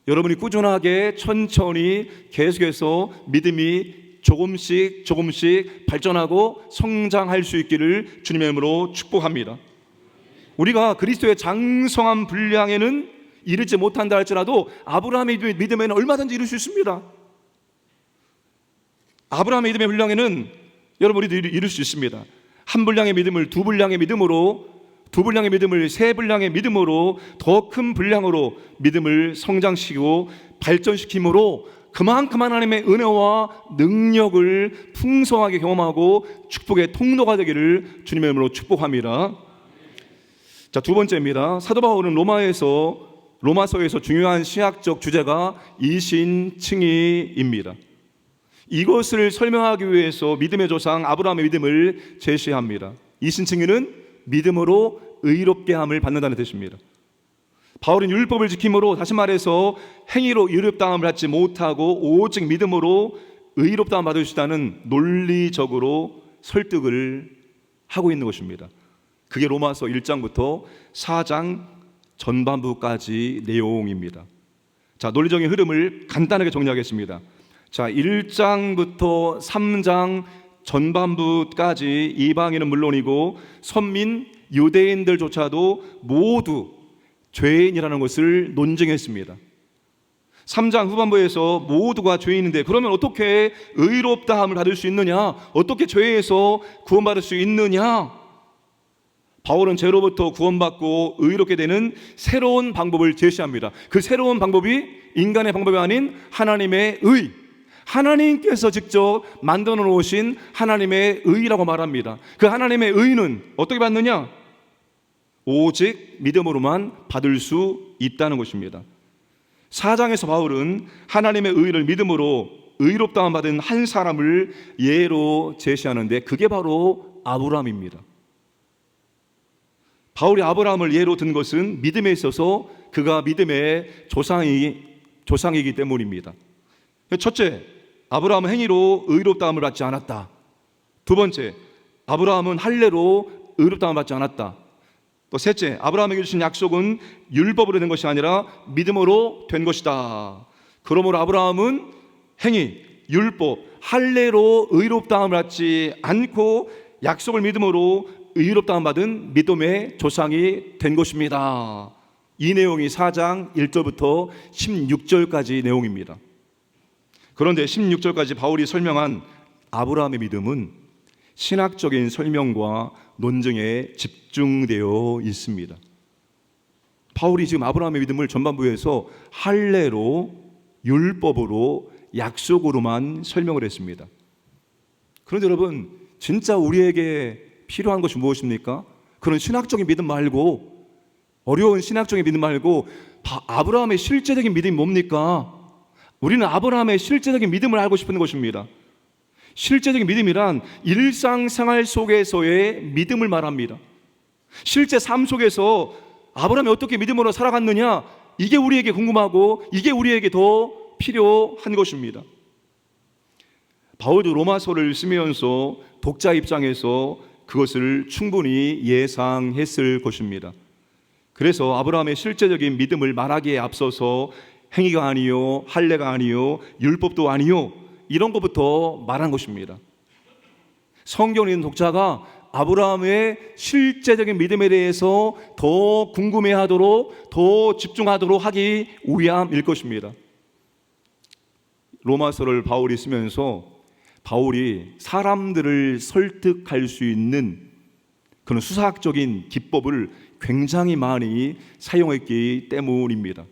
S2: 여러분이 꾸준하게 천천히 계속해서 믿음이 조금씩 발전하고 성장할 수 있기를 주님의 이름으로 축복합니다. 우리가 그리스도의 장성한 분량에는 이르지 못한다 할지라도 아브라함의 믿음에는 얼마든지 이룰 수 있습니다. 아브라함의 믿음의 분량에는 여러분 우리도 이룰 수 있습니다. 한 분량의 믿음을 두 분량의 믿음으로, 두 분량의 믿음을 세 분량의 믿음으로, 더 큰 분량으로 믿음을 성장시키고 발전시킴으로 그만큼 하나님의 은혜와 능력을 풍성하게 경험하고 축복의 통로가 되기를 주님의 이름으로 축복합니다. 자, 두 번째입니다. 사도 바울은 로마서에서 중요한 신학적 주제가 이신칭의입니다. 이것을 설명하기 위해서 믿음의 조상 아브라함의 믿음을 제시합니다. 이신칭의는 믿음으로 의롭게 함을 받는다는 뜻입니다. 바울은 율법을 지킴으로, 다시 말해서 행위로 의롭다함을 받지 못하고 오직 믿음으로 의롭다함을 받을 수 있다는 논리적으로 설득을 하고 있는 것입니다. 그게 로마서 1장부터 4장 전반부까지 내용입니다. 자, 논리적인 흐름을 간단하게 정리하겠습니다. 자, 1장부터 3장 전반부까지 이방인은 물론이고 선민 유대인들조차도 모두 죄인이라는 것을 논증했습니다. 3장 후반부에서 모두가 죄인인데 그러면 어떻게 의롭다함을 받을 수 있느냐? 어떻게 죄에서 구원받을 수 있느냐? 바울은 죄로부터 구원받고 의롭게 되는 새로운 방법을 제시합니다. 그 새로운 방법이 인간의 방법이 아닌 하나님의 의, 하나님께서 직접 만들어 놓으신 하나님의 의라고 말합니다. 그 하나님의 의는 어떻게 받느냐? 오직 믿음으로만 받을 수 있다는 것입니다. 4장에서 바울은 하나님의 의를 믿음으로 의롭다함 받은 한 사람을 예로 제시하는데 그게 바로 아브라함입니다. 바울이 아브라함을 예로 든 것은 믿음에 있어서 그가 믿음의 조상이기 때문입니다. 첫째, 아브라함은 행위로 의롭다함을 받지 않았다. 두 번째, 아브라함은 할례로 의롭다함을 받지 않았다. 또 셋째, 아브라함에게 주신 약속은 율법으로 된 것이 아니라 믿음으로 된 것이다. 그러므로 아브라함은 행위, 율법, 할례로 의롭다함을 받지 않고 약속을 믿음으로 의롭다함 받은 믿음의 조상이 된 것입니다. 이 내용이 4장 1절부터 16절까지 내용입니다. 그런데 16절까지 바울이 설명한 아브라함의 믿음은 신학적인 설명과 논증에 집중되어 있습니다. 바울이 지금 아브라함의 믿음을 전반부에서 할례로, 율법으로, 약속으로만 설명을 했습니다. 그런데 여러분, 진짜 우리에게 필요한 것이 무엇입니까? 그런 신학적인 믿음 말고, 어려운 신학적인 믿음 말고 아브라함의 실제적인 믿음이 뭡니까? 우리는 아브라함의 실제적인 믿음을 알고 싶은 것입니다. 실제적인 믿음이란 일상생활 속에서의 믿음을 말합니다. 실제 삶 속에서 아브라함이 어떻게 믿음으로 살아갔느냐, 이게 우리에게 궁금하고 이게 우리에게 더 필요한 것입니다. 바울도 로마서를 쓰면서 독자 입장에서 그것을 충분히 예상했을 것입니다. 그래서 아브라함의 실제적인 믿음을 말하기에 앞서서 행위가 아니요, 할례가 아니요, 율법도 아니요, 이런 것부터 말한 것입니다. 성경에 있는 독자가 아브라함의 실제적인 믿음에 대해서 더 궁금해하도록, 더 집중하도록 하기 위함일 것입니다. 로마서를 바울이 쓰면서 바울이 사람들을 설득할 수 있는 그런 수사학적인 기법을 굉장히 많이 사용했기 때문입니다.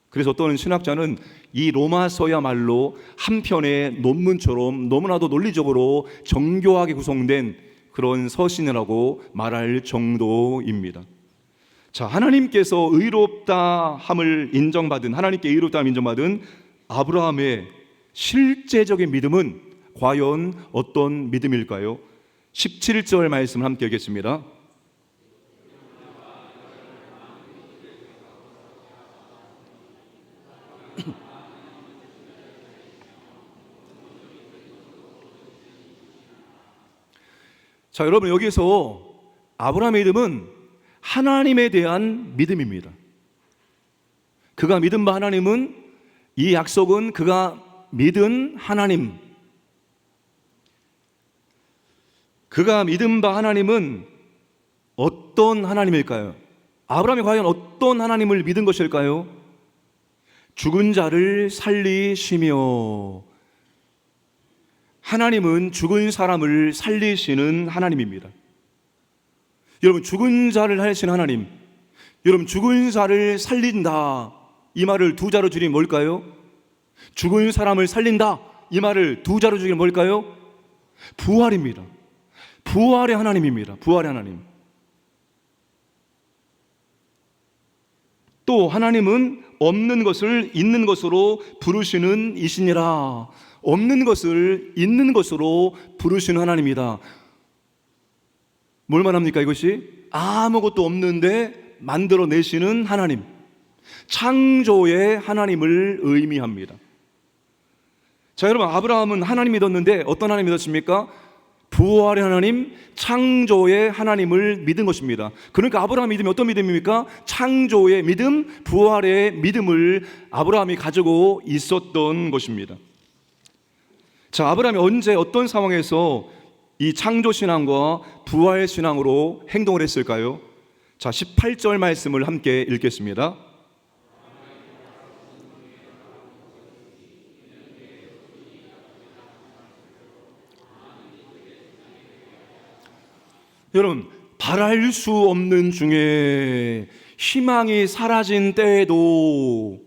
S2: 그래서 어떤 신학자는 이 로마서야말로 한 편의 논문처럼 너무나도 논리적으로 정교하게 구성된 그런 서신이라고 말할 정도입니다. 자, 하나님께서 의롭다함을 인정받은, 하나님께 의롭다함을 인정받은 아브라함의 실제적인 믿음은 과연 어떤 믿음일까요? 17절 말씀 함께 읽겠습니다. 자, 여러분, 여기서 아브라함의 믿음은 하나님에 대한 믿음입니다. 그가 믿은 바 하나님은, 이 약속은 그가 믿은 하나님, 그가 믿은 바 하나님은 어떤 하나님일까요? 아브라함이 과연 어떤 하나님을 믿은 것일까요? 죽은 자를 살리시며, 하나님은 죽은 사람을 살리시는 하나님입니다. 여러분, 죽은 자를 살리시는 하나님, 여러분, 죽은 자를 살린다, 이 말을 두 자로 줄이면 뭘까요? 죽은 사람을 살린다, 이 말을 두 자로 줄이면 뭘까요? 부활입니다. 부활의 하나님입니다. 부활의 하나님. 또 하나님은 없는 것을 있는 것으로 부르시는 이시니라. 없는 것을 있는 것으로 부르시는 하나님이다. 뭘 말합니까 이것이? 아무것도 없는데 만들어내시는 하나님, 창조의 하나님을 의미합니다. 자, 여러분, 아브라함은 하나님 믿었는데 어떤 하나님 믿었습니까? 부활의 하나님, 창조의 하나님을 믿은 것입니다. 그러니까 아브라함 믿음이 어떤 믿음입니까? 창조의 믿음, 부활의 믿음을 아브라함이 가지고 있었던 것입니다. 자, 아브라함이 언제 어떤 상황에서 이 창조신앙과 부활신앙으로 행동을 했을까요? 자, 18절 말씀을 함께 읽겠습니다. 여러분, 바랄 수 없는 중에 희망이 사라진 때에도,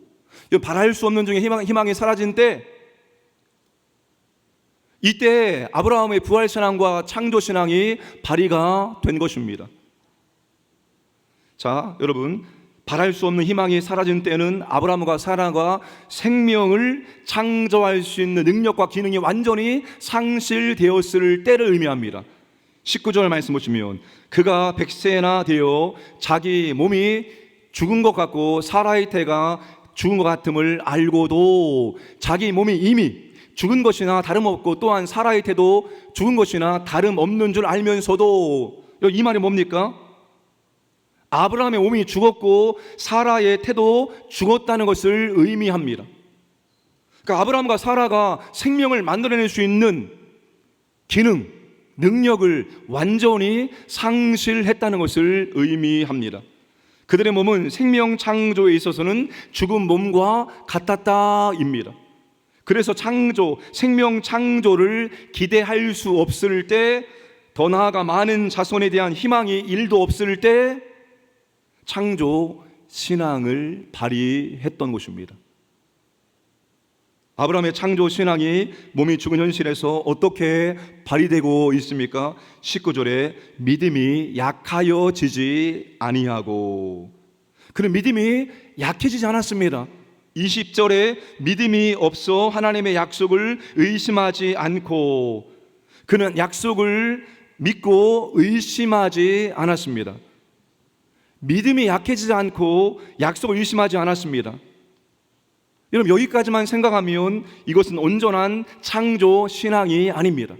S2: 바랄 수 없는 중에 희망이 사라진 때, 이때 아브라함의 부활신앙과 창조신앙이 발휘가 된 것입니다. 자, 여러분, 바랄 수 없는 희망이 사라진 때는 아브라함과 사라가 생명을 창조할 수 있는 능력과 기능이 완전히 상실되었을 때를 의미합니다. 19절 말씀 보시면, 그가 100세나 되어 자기 몸이 죽은 것 같고 사라의 태가 죽은 것 같음을 알고도, 자기 몸이 이미 죽은 것이나 다름없고 또한 사라의 태도 죽은 것이나 다름없는 줄 알면서도, 이 말이 뭡니까? 아브라함의 몸이 죽었고 사라의 태도 죽었다는 것을 의미합니다. 그러니까 아브라함과 사라가 생명을 만들어낼 수 있는 기능, 능력을 완전히 상실했다는 것을 의미합니다. 그들의 몸은 생명 창조에 있어서는 죽은 몸과 같았다입니다. 그래서 생명 창조를 기대할 수 없을 때 더 나아가 많은 자손에 대한 희망이 1도 없을 때 창조 신앙을 발휘했던 것입니다. 아브라함의 창조 신앙이 몸이 죽은 현실에서 어떻게 발휘되고 있습니까? 19절에 믿음이 약하여지지 아니하고, 그는 믿음이 약해지지 않았습니다. 20절에 믿음이 없어 하나님의 약속을 의심하지 않고, 그는 약속을 믿고 의심하지 않았습니다. 믿음이 약해지지 않고 약속을 의심하지 않았습니다. 여러분, 여기까지만 생각하면 이것은 온전한 창조 신앙이 아닙니다.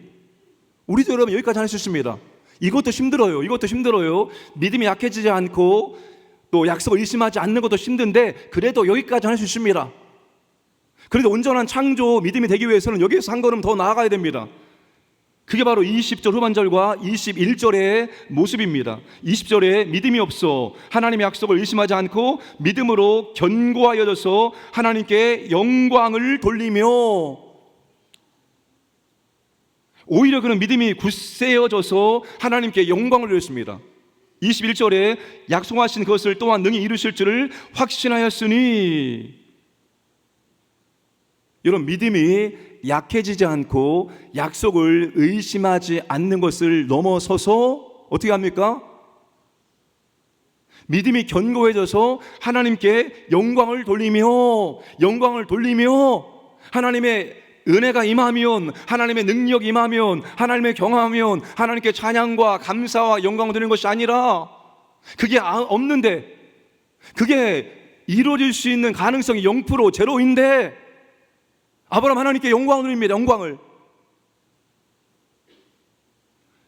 S2: 우리도 여러분 여기까지 할 수 있습니다. 이것도 힘들어요. 이것도 힘들어요. 믿음이 약해지지 않고 또 약속을 의심하지 않는 것도 힘든데 그래도 여기까지 할 수 있습니다. 그런데 온전한 창조 믿음이 되기 위해서는 여기에서 한 걸음 더 나아가야 됩니다. 그게 바로 20절 후반절과 21절의 모습입니다. 20절에 믿음이 없어 하나님의 약속을 의심하지 않고 믿음으로 견고하여져서 하나님께 영광을 돌리며, 오히려 그는 믿음이 굳세어져서 하나님께 영광을 돌렸습니다. 21절에 약속하신 것을 또한 능히 이루실 줄을 확신하였으니, 여러분, 믿음이 약해지지 않고 약속을 의심하지 않는 것을 넘어서서 어떻게 합니까? 믿음이 견고해져서 하나님께 영광을 돌리며 하나님의 은혜가 임하면, 하나님의 능력이 임하면, 하나님의 경험하면 하나님께 찬양과 감사와 영광을 드리는 것이 아니라, 그게 없는데, 그게 이루어질 수 있는 가능성이 0%, 제로인데 아브라함 하나님께 영광을 드립니다. 영광을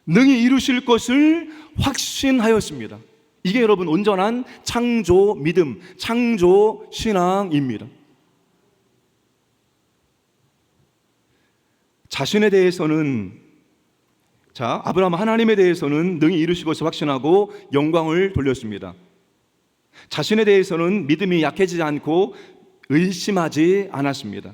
S2: 능히 이루실 것을 확신하였습니다. 이게 여러분 온전한 창조 믿음, 창조 신앙입니다. 자신에 대해서는, 아브라함 하나님에 대해서는 능히 이루실 것을 확신하고 영광을 돌렸습니다. 자신에 대해서는 믿음이 약해지지 않고 의심하지 않았습니다.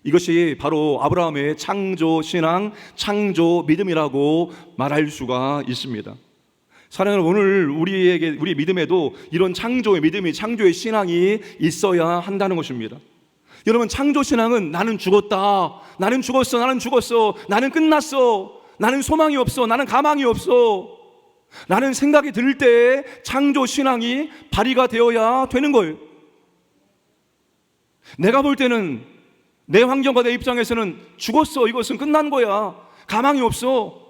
S2: 이것이 바로 아브라함의 창조 신앙, 창조 믿음이라고 말할 수가 있습니다. 사랑하는 오늘 우리 믿음에도 이런 창조의 믿음이, 창조의 신앙이 있어야 한다는 것입니다. 여러분, 창조 신앙은 나는 죽었다, 나는 죽었어, 나는 죽었어, 나는 끝났어, 나는 소망이 없어, 나는 가망이 없어 라는 생각이 들 때 창조 신앙이 발휘가 되어야 되는 거예요. 내가 볼 때는 내 환경과 내 입장에서는 죽었어, 이것은 끝난 거야, 가망이 없어.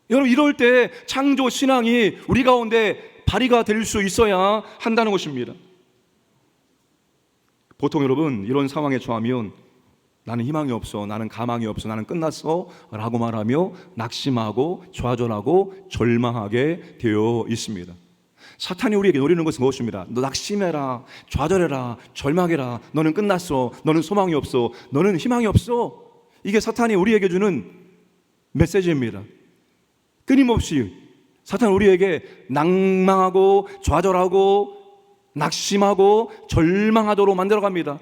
S2: 여러분, 이럴 때 창조 신앙이 우리 가운데 발휘가 될 수 있어야 한다는 것입니다. 보통 여러분 이런 상황에 처하면 나는 희망이 없어, 나는 가망이 없어, 나는 끝났어 라고 말하며 낙심하고 좌절하고 절망하게 되어 있습니다. 사탄이 우리에게 노리는 것은 무엇입니다? 너 낙심해라, 좌절해라, 절망해라, 너는 끝났어, 너는 소망이 없어, 너는 희망이 없어. 이게 사탄이 우리에게 주는 메시지입니다. 끊임없이 사탄은 우리에게 낭망하고 좌절하고 낙심하고 절망하도록 만들어갑니다.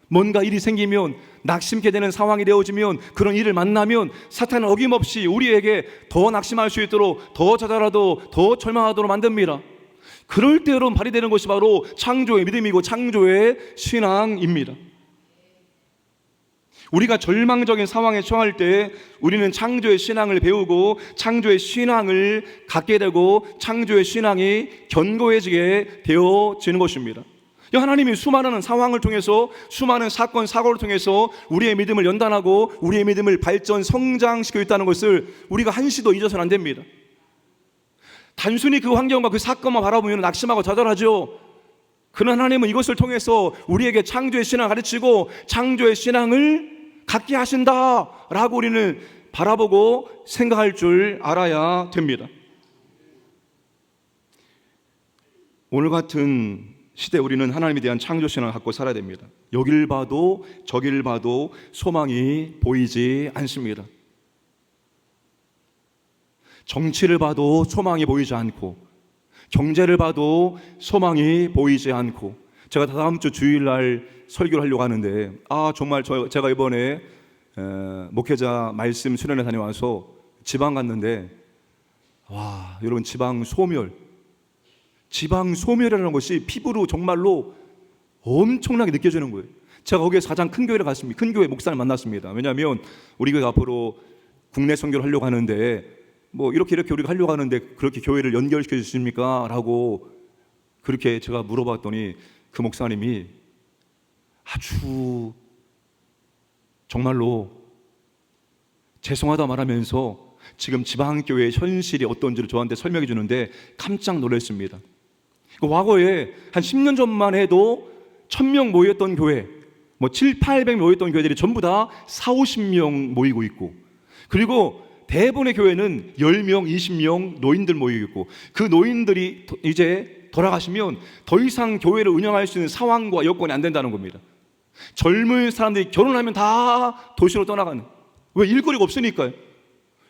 S2: 뭔가 일이 생기면, 낙심케 되는 상황이 되어지면, 그런 일을 만나면 사탄은 어김없이 우리에게 더 낙심할 수 있도록, 더 좌절하도록, 더 절망하도록 만듭니다. 그럴 때 여러분 발휘되는 것이 바로 창조의 믿음이고 창조의 신앙입니다. 우리가 절망적인 상황에 처할 때 우리는 창조의 신앙을 배우고 창조의 신앙을 갖게 되고 창조의 신앙이 견고해지게 되어지는 것입니다. 하나님이 수많은 상황을 통해서, 수많은 사건 사고를 통해서 우리의 믿음을 연단하고 우리의 믿음을 발전 성장시키고 있다는 것을 우리가 한시도 잊어서는 안 됩니다. 단순히 그 환경과 그 사건만 바라보면 낙심하고 좌절하죠. 그러나 하나님은 이것을 통해서 우리에게 창조의 신앙을 가르치고 창조의 신앙을 갖게 하신다라고 우리는 바라보고 생각할 줄 알아야 됩니다. 오늘 같은 시대 우리는 하나님에 대한 창조 신앙을 갖고 살아야 됩니다. 여길 봐도 저길 봐도 소망이 보이지 않습니다. 정치를 봐도 소망이 보이지 않고, 경제를 봐도 소망이 보이지 않고, 제가 다음 주 주일날 설교를 하려고 하는데 정말 제가 이번에 목회자 말씀 수련회 다녀와서 지방 갔는데 와, 여러분 지방 소멸이라는 것이 피부로 정말로 엄청나게 느껴지는 거예요. 제가 거기에 가장 큰 교회를 갔습니다. 큰 교회 목사를 만났습니다. 왜냐하면 우리 교회 앞으로 국내 선교를 하려고 하는데 뭐 이렇게 우리가 하려고 하는데 그렇게 교회를 연결시켜 주십니까? 라고 그렇게 제가 물어봤더니 그 목사님이 아주 정말로 죄송하다 말하면서 지금 지방교회의 현실이 어떤지를 저한테 설명해 주는데 깜짝 놀랐습니다. 과거에 한 10년 전만 해도 1000명 모였던 교회, 뭐 7, 800 모였던 교회들이 전부 다 4, 50명 모이고 있고, 그리고 대부분의 교회는 10명, 20명 노인들 모이고 있고, 그 노인들이 이제 돌아가시면 더 이상 교회를 운영할 수 있는 상황과 여건이 안 된다는 겁니다. 젊은 사람들이 결혼하면 다 도시로 떠나가는, 왜? 일거리가 없으니까요.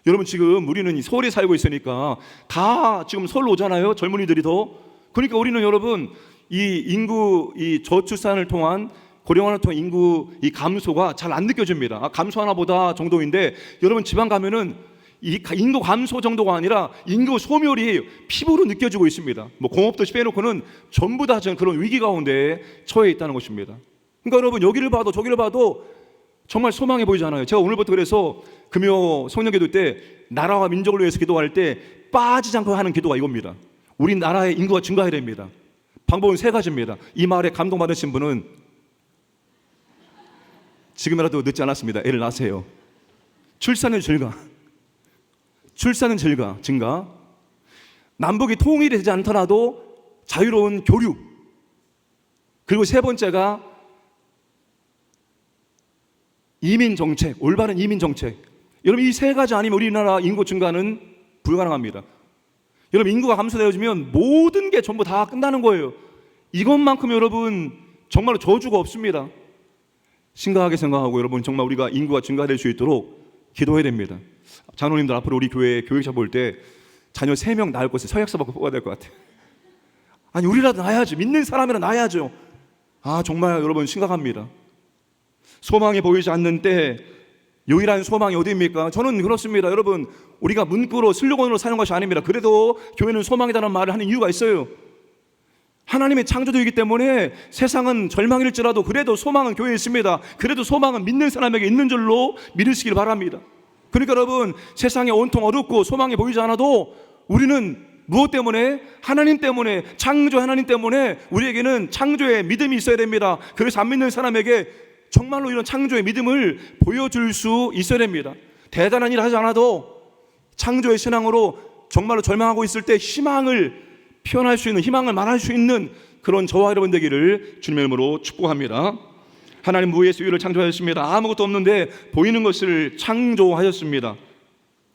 S2: 여러분 지금 우리는 서울에 살고 있으니까 다 지금 서울로 오잖아요, 젊은이들이 더. 그러니까 우리는 여러분 이 인구, 이 저출산을 통한, 고령화를 통한 인구 이 감소가 잘 안 느껴집니다. 감소하나 보다 정도인데, 여러분 지방 가면은 이 인구 감소 정도가 아니라 인구 소멸이 피부로 느껴지고 있습니다. 뭐 공업도시 빼놓고는 전부 다 지금 그런 위기 가운데 처해 있다는 것입니다. 그러니까 여러분 여기를 봐도 저기를 봐도 정말 소망해 보이잖아요. 제가 오늘부터 그래서 금요 성령기도 때 나라와 민족을 위해서 기도할 때 빠지지 않고 하는 기도가 이겁니다. 우리나라의 인구가 증가해야 됩니다. 방법은 3가지입니다. 이 말에 감동받으신 분은 지금이라도 늦지 않았습니다. 애를 낳으세요. 출산은 증가. 남북이 통일이 되지 않더라도 자유로운 교류. 그리고 3번째가 이민 정책, 올바른 이민 정책. 여러분 이 3가지 아니면 우리나라 인구 증가는 불가능합니다. 여러분 인구가 감소되어지면 모든 게 전부 다 끝나는 거예요. 이것만큼 여러분 정말로 저주가 없습니다. 심각하게 생각하고 여러분 정말 우리가 인구가 증가될 수 있도록 기도해야 됩니다. 장로님들 앞으로 우리 교회 교육자 볼 때 자녀 3명 낳을 것을 서약서받고 뽑아야 될 것 같아요. 아니 우리라도 낳아야죠. 믿는 사람이라 낳아야죠. 정말 여러분 심각합니다. 소망이 보이지 않는 때 유일한 소망이 어디입니까? 저는 그렇습니다. 여러분 우리가 문구로 슬로건으로 사는 것이 아닙니다. 그래도 교회는 소망이라는 말을 하는 이유가 있어요. 하나님의 창조주이기 때문에 세상은 절망일지라도 그래도 소망은 교회에 있습니다. 그래도 소망은 믿는 사람에게 있는 줄로 믿으시길 바랍니다. 그러니까 여러분 세상이 온통 어둡고 소망이 보이지 않아도 우리는 무엇 때문에? 하나님 때문에, 창조 하나님 때문에 우리에게는 창조의 믿음이 있어야 됩니다. 그래서 안 믿는 사람에게 정말로 이런 창조의 믿음을 보여줄 수 있어야 됩니다. 대단한 일을 하지 않아도 창조의 신앙으로 정말로 절망하고 있을 때 희망을 표현할 수 있는, 희망을 말할 수 있는 그런 저와 여러분 되기를 주님의 이름으로 축복합니다. 하나님 무에서 유를 창조하셨습니다. 아무것도 없는데 보이는 것을 창조하셨습니다.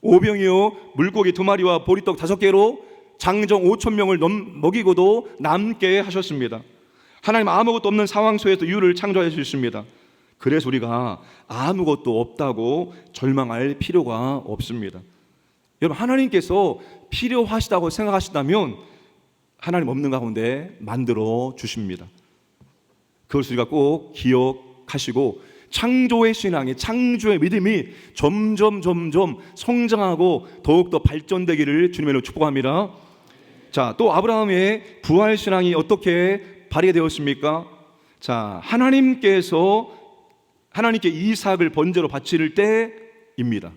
S2: 오병이요 물고기 2마리와 보리떡 5개로 장정 5,000명을 먹이고도 남게 하셨습니다. 하나님 아무것도 없는 상황 속에서 유를 창조하셨습니다. 그래서 우리가 아무것도 없다고 절망할 필요가 없습니다. 여러분 하나님께서 필요하시다고 생각하시다면 하나님 없는 가운데 만들어 주십니다. 그것을 우리가 꼭 기억하시고 창조의 신앙이, 창조의 믿음이 점점 성장하고 더욱더 발전되기를 주님의 이름으로 축복합니다. 자, 또 아브라함의 부활 신앙이 어떻게 발휘가 되었습니까? 자, 하나님께 이삭을 번제로 바칠 때입니다.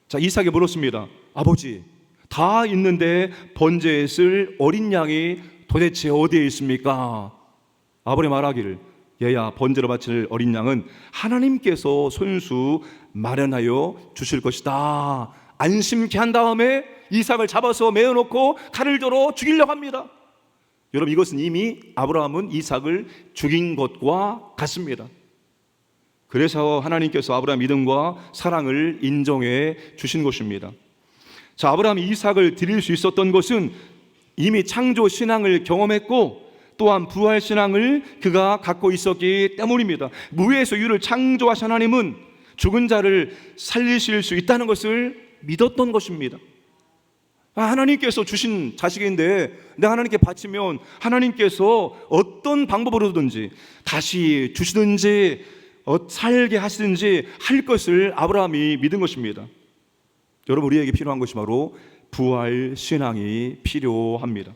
S2: 자, 이삭이 물었습니다. 아버지, 다 있는데 번제에 쓸 어린 양이 도대체 어디에 있습니까? 아버지 말하기를, 얘야, 번제로 바칠 어린 양은 하나님께서 손수 마련하여 주실 것이다. 안심케 한 다음에 이삭을 잡아서 메어놓고 칼을 들어 죽이려고 합니다. 여러분 이것은 이미 아브라함은 이삭을 죽인 것과 같습니다. 그래서 하나님께서 아브라함 믿음과 사랑을 인정해 주신 것입니다. 자, 아브라함이 이삭을 드릴 수 있었던 것은 이미 창조 신앙을 경험했고 또한 부활 신앙을 그가 갖고 있었기 때문입니다. 무에서 유를 창조하신 하나님은 죽은 자를 살리실 수 있다는 것을 믿었던 것입니다. 하나님께서 주신 자식인데 내가 하나님께 바치면 하나님께서 어떤 방법으로든지 다시 주시든지 살게 하시든지 할 것을 아브라함이 믿은 것입니다. 여러분 우리에게 필요한 것이 바로 부활 신앙이 필요합니다.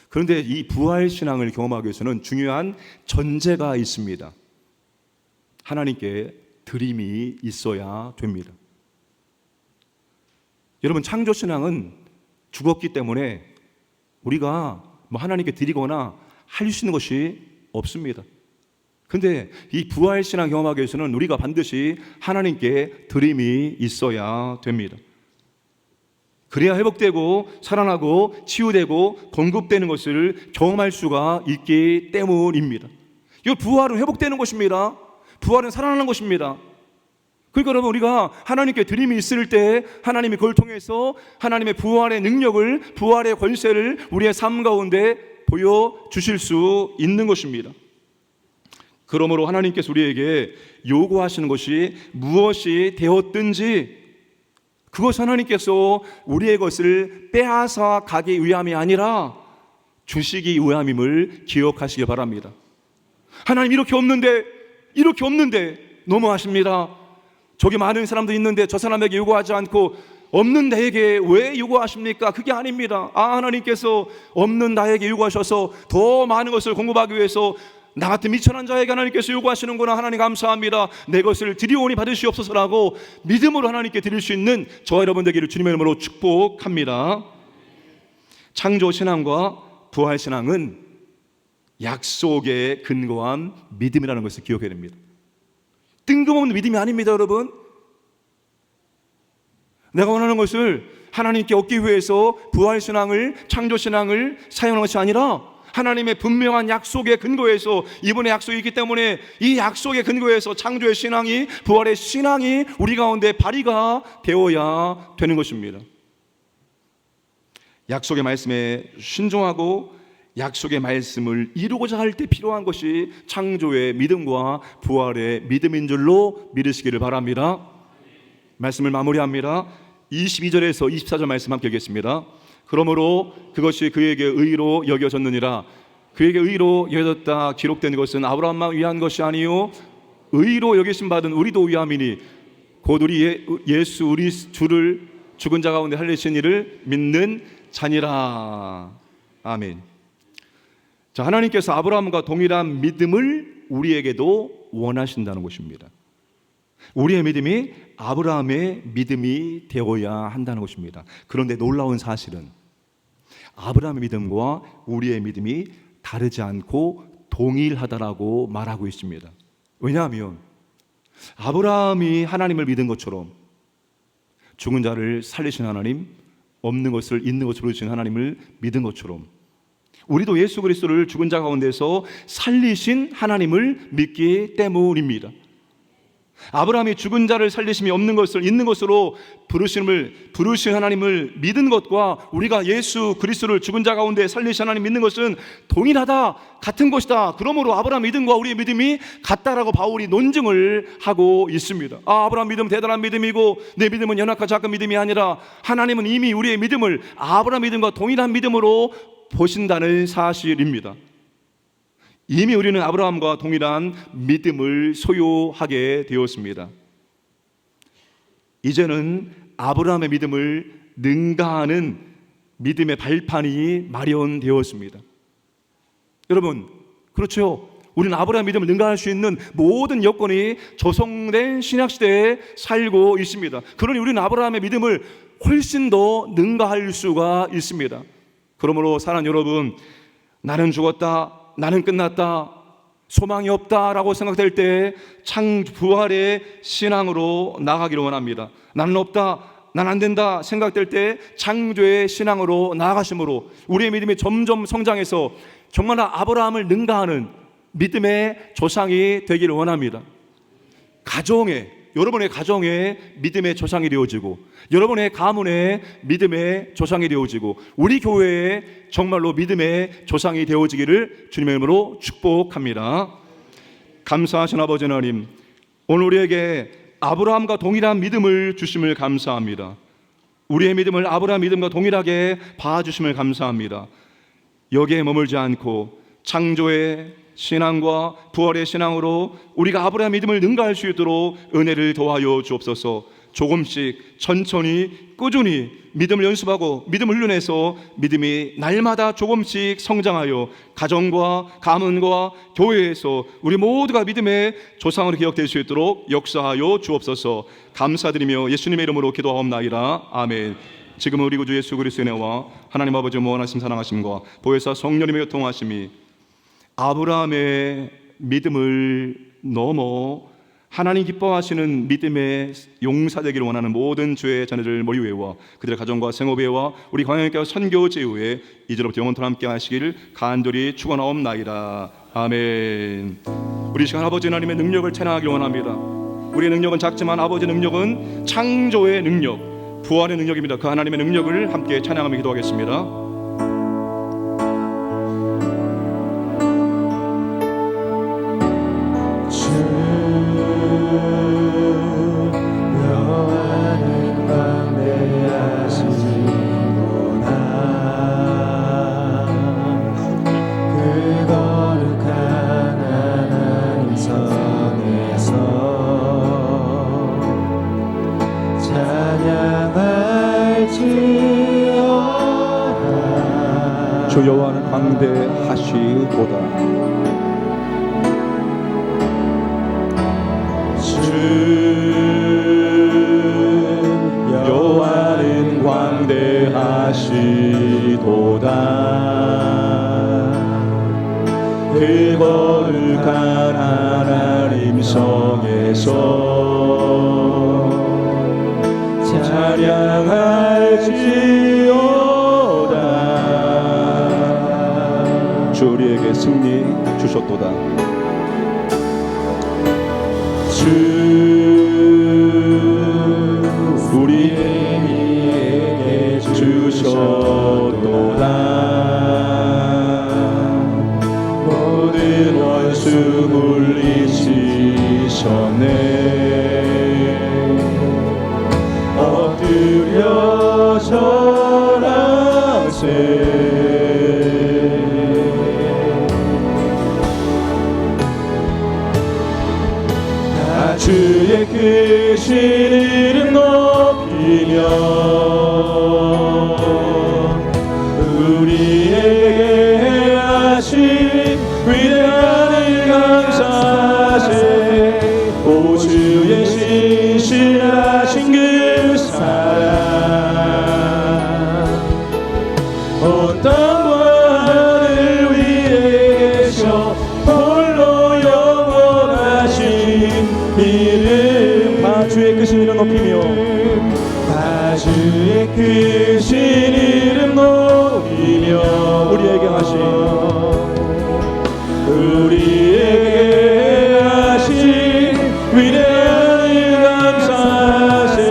S2: 그런데 이 부활 신앙을 경험하기 위해서는 중요한 전제가 있습니다. 하나님께 드림이 있어야 됩니다. 여러분, 창조 신앙은 죽었기 때문에 우리가 하나님께 드리거나 할 수 있는 것이 없습니다. 근데 이 부활 신앙 경험하기 위해서는 우리가 반드시 하나님께 드림이 있어야 됩니다. 그래야 회복되고 살아나고 치유되고 건급되는 것을 경험할 수가 있기 때문입니다. 이 부활은 회복되는 것입니다. 부활은 살아나는 것입니다. 그러니까 여러분, 우리가 하나님께 드림이 있을 때 하나님이 그걸 통해서 하나님의 부활의 능력을, 부활의 권세를 우리의 삶 가운데 보여주실 수 있는 것입니다. 그러므로 하나님께서 우리에게 요구하시는 것이 무엇이 되었든지 그것 하나님께서 우리의 것을 빼앗아 가기 위함이 아니라 주시기 위함임을 기억하시기 바랍니다. 하나님, 이렇게 없는데 너무하십니다. 저기 많은 사람도 있는데 저 사람에게 요구하지 않고 없는 나에게 왜 요구하십니까? 그게 아닙니다. 하나님께서 없는 나에게 요구하셔서 더 많은 것을 공급하기 위해서 나 같은 미천한 자에게 하나님께서 요구하시는구나. 하나님 감사합니다. 내 것을 드리오니 받으시옵소서라고 믿음으로 하나님께 드릴 수 있는 저와 여러분 되기를 주님의 이름으로 축복합니다. 창조 신앙과 부활 신앙은 약속에 근거한 믿음이라는 것을 기억해야 됩니다. 뜬금없는 믿음이 아닙니다, 여러분. 내가 원하는 것을 하나님께 얻기 위해서 부활 신앙을, 창조 신앙을 사용하는 것이 아니라 하나님의 분명한 약속의 근거에서, 이번에 약속이 있기 때문에 이 약속의 근거에서 창조의 신앙이, 부활의 신앙이 우리 가운데 발휘가 되어야 되는 것입니다. 약속의 말씀에 순종하고 약속의 말씀을 이루고자 할 때 필요한 것이 창조의 믿음과 부활의 믿음인 줄로 믿으시기를 바랍니다. 말씀을 마무리합니다. 22절에서 24절 말씀 함께 읽겠습니다. 그러므로 그것이 그에게 의로 여겨졌느니라. 그에게 의로 여겨졌다 기록된 것은 아브라함만 위한 것이 아니요 의로 여기심 받은 우리도 위함이니 곧 우리 예수 우리 주를 죽은 자 가운데 살리신 이를 믿는 자니라. 아멘. 자, 하나님께서 아브라함과 동일한 믿음을 우리에게도 원하신다는 것입니다. 우리의 믿음이 아브라함의 믿음이 되어야 한다는 것입니다. 그런데 놀라운 사실은 아브라함의 믿음과 우리의 믿음이 다르지 않고 동일하다라고 말하고 있습니다. 왜냐하면 아브라함이 하나님을 믿은 것처럼 죽은 자를 살리신 하나님, 없는 것을 있는 것으로 주신 하나님을 믿은 것처럼 우리도 예수 그리스도를 죽은 자 가운데서 살리신 하나님을 믿기 때문입니다. 아브라함이 죽은 자를 살리심이 없는 것을 있는 것으로 부르신 하나님을 믿은 것과 우리가 예수 그리스도를 죽은 자 가운데 살리신 하나님 믿는 것은 동일하다, 같은 것이다. 그러므로 아브라함 믿음과 우리의 믿음이 같다라고 바울이 논증을 하고 있습니다. 아브라함 믿음 대단한 믿음이고 내 믿음은 연약하고 작은 믿음이 아니라 하나님은 이미 우리의 믿음을 아브라함 믿음과 동일한 믿음으로 보신다는 사실입니다. 이미 우리는 아브라함과 동일한 믿음을 소유하게 되었습니다. 이제는 아브라함의 믿음을 능가하는 믿음의 발판이 마련되었습니다. 여러분, 그렇죠? 우리는 아브라함 믿음을 능가할 수 있는 모든 여건이 조성된 신약시대에 살고 있습니다. 그러니 우리는 아브라함의 믿음을 훨씬 더 능가할 수가 있습니다. 그러므로 사랑하는 여러분, 나는 죽었다, 나는 끝났다, 소망이 없다라고 생각될 때 부활의 신앙으로 나아가기를 원합니다. 나는 없다, 난 안 된다 생각될 때 창조의 신앙으로 나아가심으로 우리의 믿음이 점점 성장해서 정말 아브라함을 능가하는 믿음의 조상이 되기를 원합니다. 여러분의 가정에 믿음의 조상이 되어지고 여러분의 가문에 믿음의 조상이 되어지고 우리 교회에 정말로 믿음의 조상이 되어지기를 주님의 이름으로 축복합니다. 감사하신 아버지 하나님, 오늘 우리에게 아브라함과 동일한 믿음을 주심을 감사합니다. 우리의 믿음을 아브라함 믿음과 동일하게 봐주심을 감사합니다. 여기에 머물지 않고 창조의 신앙과 부활의 신앙으로 우리가 아브라함 믿음을 능가할 수 있도록 은혜를 더하여 주옵소서. 조금씩 천천히 꾸준히 믿음을 연습하고 믿음을 훈련해서 믿음이 날마다 조금씩 성장하여 가정과 가문과 교회에서 우리 모두가 믿음의 조상으로 기억될 수 있도록 역사하여 주옵소서. 감사드리며 예수님의 이름으로 기도하옵나이다. 아멘. 지금은 우리 구주 예수 그리스도의 은혜와 하나님 아버지의 무한하심 사랑하심과 보혜사 성령님의 교통하심이 아브라함의 믿음을 넘어 하나님 기뻐하시는 믿음의 용사되기를 원하는 모든 주의 자녀들 머리 위에와 그들의 가정과 생업위에와 우리 광야교회 선교제후에 이제로부터 영원토록 함께 하시기를 간절히 축원하옵나이다. 아멘. 우리 시간 아버지 하나님의 능력을 찬양하기를 원합니다. 우리의 능력은 작지만 아버지의 능력은 창조의 능력, 부활의 능력입니다. 그 하나님의 능력을 함께 찬양하며 기도하겠습니다.
S3: 주 여호와는 광대하시도다. 주 여호와는 광대하시도다. 그 거룩한 하나님 성에서 찬양할지어다. 주 우리에게 승리 주셨도다. 주 우리에게 주셨도다. 모든 원수 물리치셨네. 엎드려 절하세. 주의 크신 이름 높이며 우리에게 행하신 위대한 일 감사하세. 오 주의 신실하신 그 사랑 온 땅과 하늘 위에 계셔 홀로 영원하신 이름. 다 주의 크신 이름 높이며 다 주의 크신 이름 높이며 우리에게 하신 위대한 일 감사하세.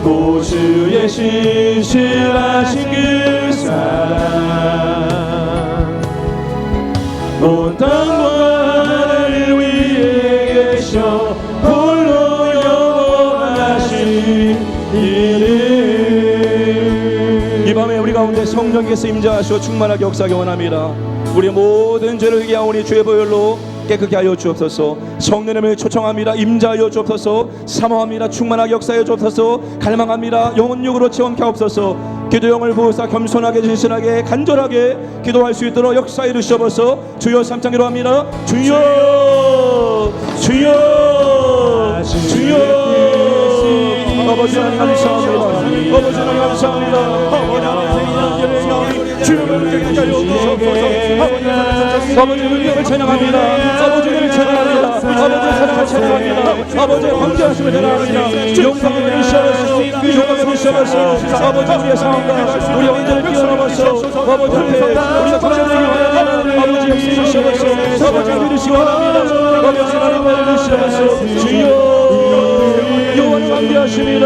S3: 오 주의 신실하신 그 사랑 온 땅과 하늘 위에 계셔 홀로 영원하신 이름. 이 밤에 우리 가운데 성령께서 임재하시어 충만하게 역사하기 원합니다. 우리의 모든 죄를 회개하오니 주의 보혈로 깨끗게 하여 주옵소서. 성령님을 초청합니다. 임재하여 주옵소서. 사모합니다. 충만하게 역사하여 주옵소서. 갈망합니다. 영혼육으로 체험케 하옵소서. 기도형을 부으사 겸손하게 진실하게 간절하게 기도할 수 있도록 역사해 주시옵소서. 주여 삼창 기도합니다. 주여 주여 주여. 아버지 하나님 감사합니다. 아버지 하나님 감사합니다. 아버지의 능력을 찬양합니다. 아버지를 찬양합니다. 아버지의 사랑을 찬양합니다. 아버지의 광대하심을 찬양합니다. 영광을 주시옵소서. 영광을 주시옵소서. 아버지 우리의 상황과 우리의 언제를 뛰어넘어서 아버지 앞에 우리가 돌아가기 원하는 아버지 역시 주시옵소서. 아버지 믿으시기 원합니다. 아버지 하나님 믿으시옵소서. 주여 영원을 광대하십니다.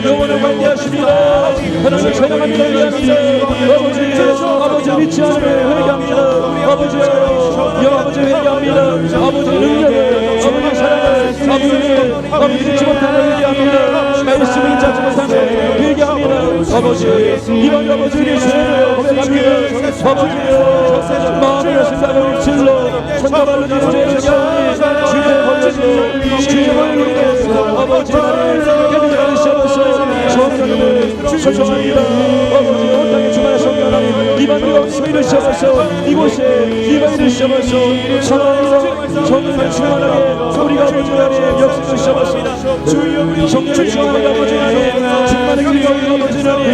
S3: 영원을 광대하십니다. 하나님을 찬양합니다. 아버지 믿지 않으면 회개합니다. 아버지 회개합니다. 아버지의 능력을 아버지의 사랑을 아버지 믿지 못하는 회개합니다. 말씀을 인자하지 못하는 회개합니다. 아버지 이런 아버지의 죄를 고백합니다. 아버지여 마음의 생각을 질러 천가발로 지는 죄를 회개하오니 주의 권력으로 아버지 하나님 깨끗하게 초청합니다. 아버지 온 땅에 주만의 성령 하나님 이방인의 없음을 이루셔서 이곳에 이방인을 이루셔서 성령으로 성령을 충만하게 우리가 아버지 하나님 역사를 이루셔서 성령을 충만하게 아버지 하나님 충만하게 우리가 아버지 하나님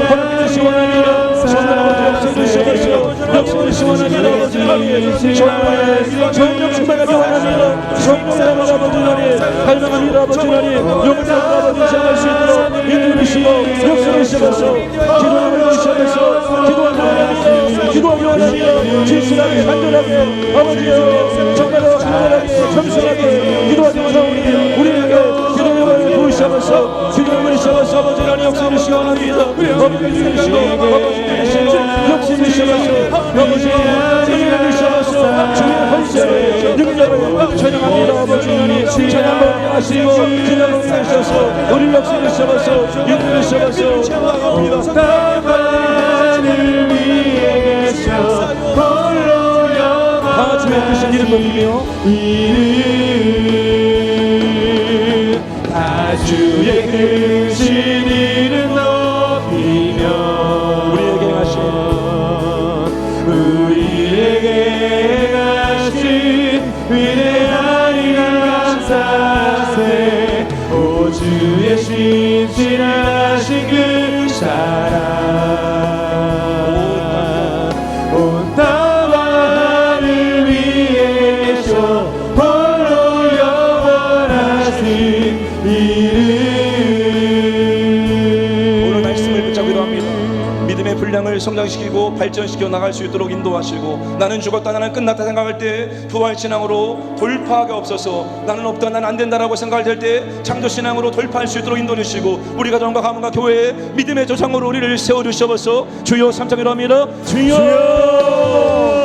S3: 하나님을 시원합니다. 성령 아버지 역사를 이루셔서 역사를 시원합니다. 아버지 하나님 성령 충만하게 원합니다. 성령의 아버지 하나님 갈망합니다. 아버지 하나님 용서를 아버지 시작할 수 있도록 인도해주시고 역사를 시작해서 기도하는 시작해서 기도하기 원합니다. 진실하게 간절하게 아버지여 정말로 간절하게 겸손하게 기도하기 원하오니 우리에게 기도의 영을 부으시면서 기도의 영을 시작해서 아버지 하나님 역사를 시원합니다. 아버지 주시고 아버지 주시고 역사를 시작해서 아버지 주님을 시작해서 주의 헌세를 능력을 찬양합니다. 아버지 하나님 찬양을 하시고 기도를 하셔서 우리 역사를 시작해서 인도를 시작해서 다 주의 크신 이름 높이며
S4: 다 주의 크신 이름 높이며
S3: 우리에게 행하신
S4: 위대한 일 감사세 오 주의 신실하신 그 사랑 온 땅과 하늘 위에 계셔 홀로 영원하신 이름
S3: 오늘 말씀을 붙잡기도 합니다. 믿음의 분량을 성장시키고 발전시켜 나갈 수 있도록 인도하시고 나는 죽었다 나는 끝났다 생각할 때 부활신앙으로 돌파하게 없어서 나는 없다 나는 안된다라고 생각할 때 창조신앙으로 돌파할 수 있도록 인도해주시고 우리 가정과 가문과 교회에 믿음의 조상으로 우리를 세워주셔서 주여 삼창이라 합니다. 주여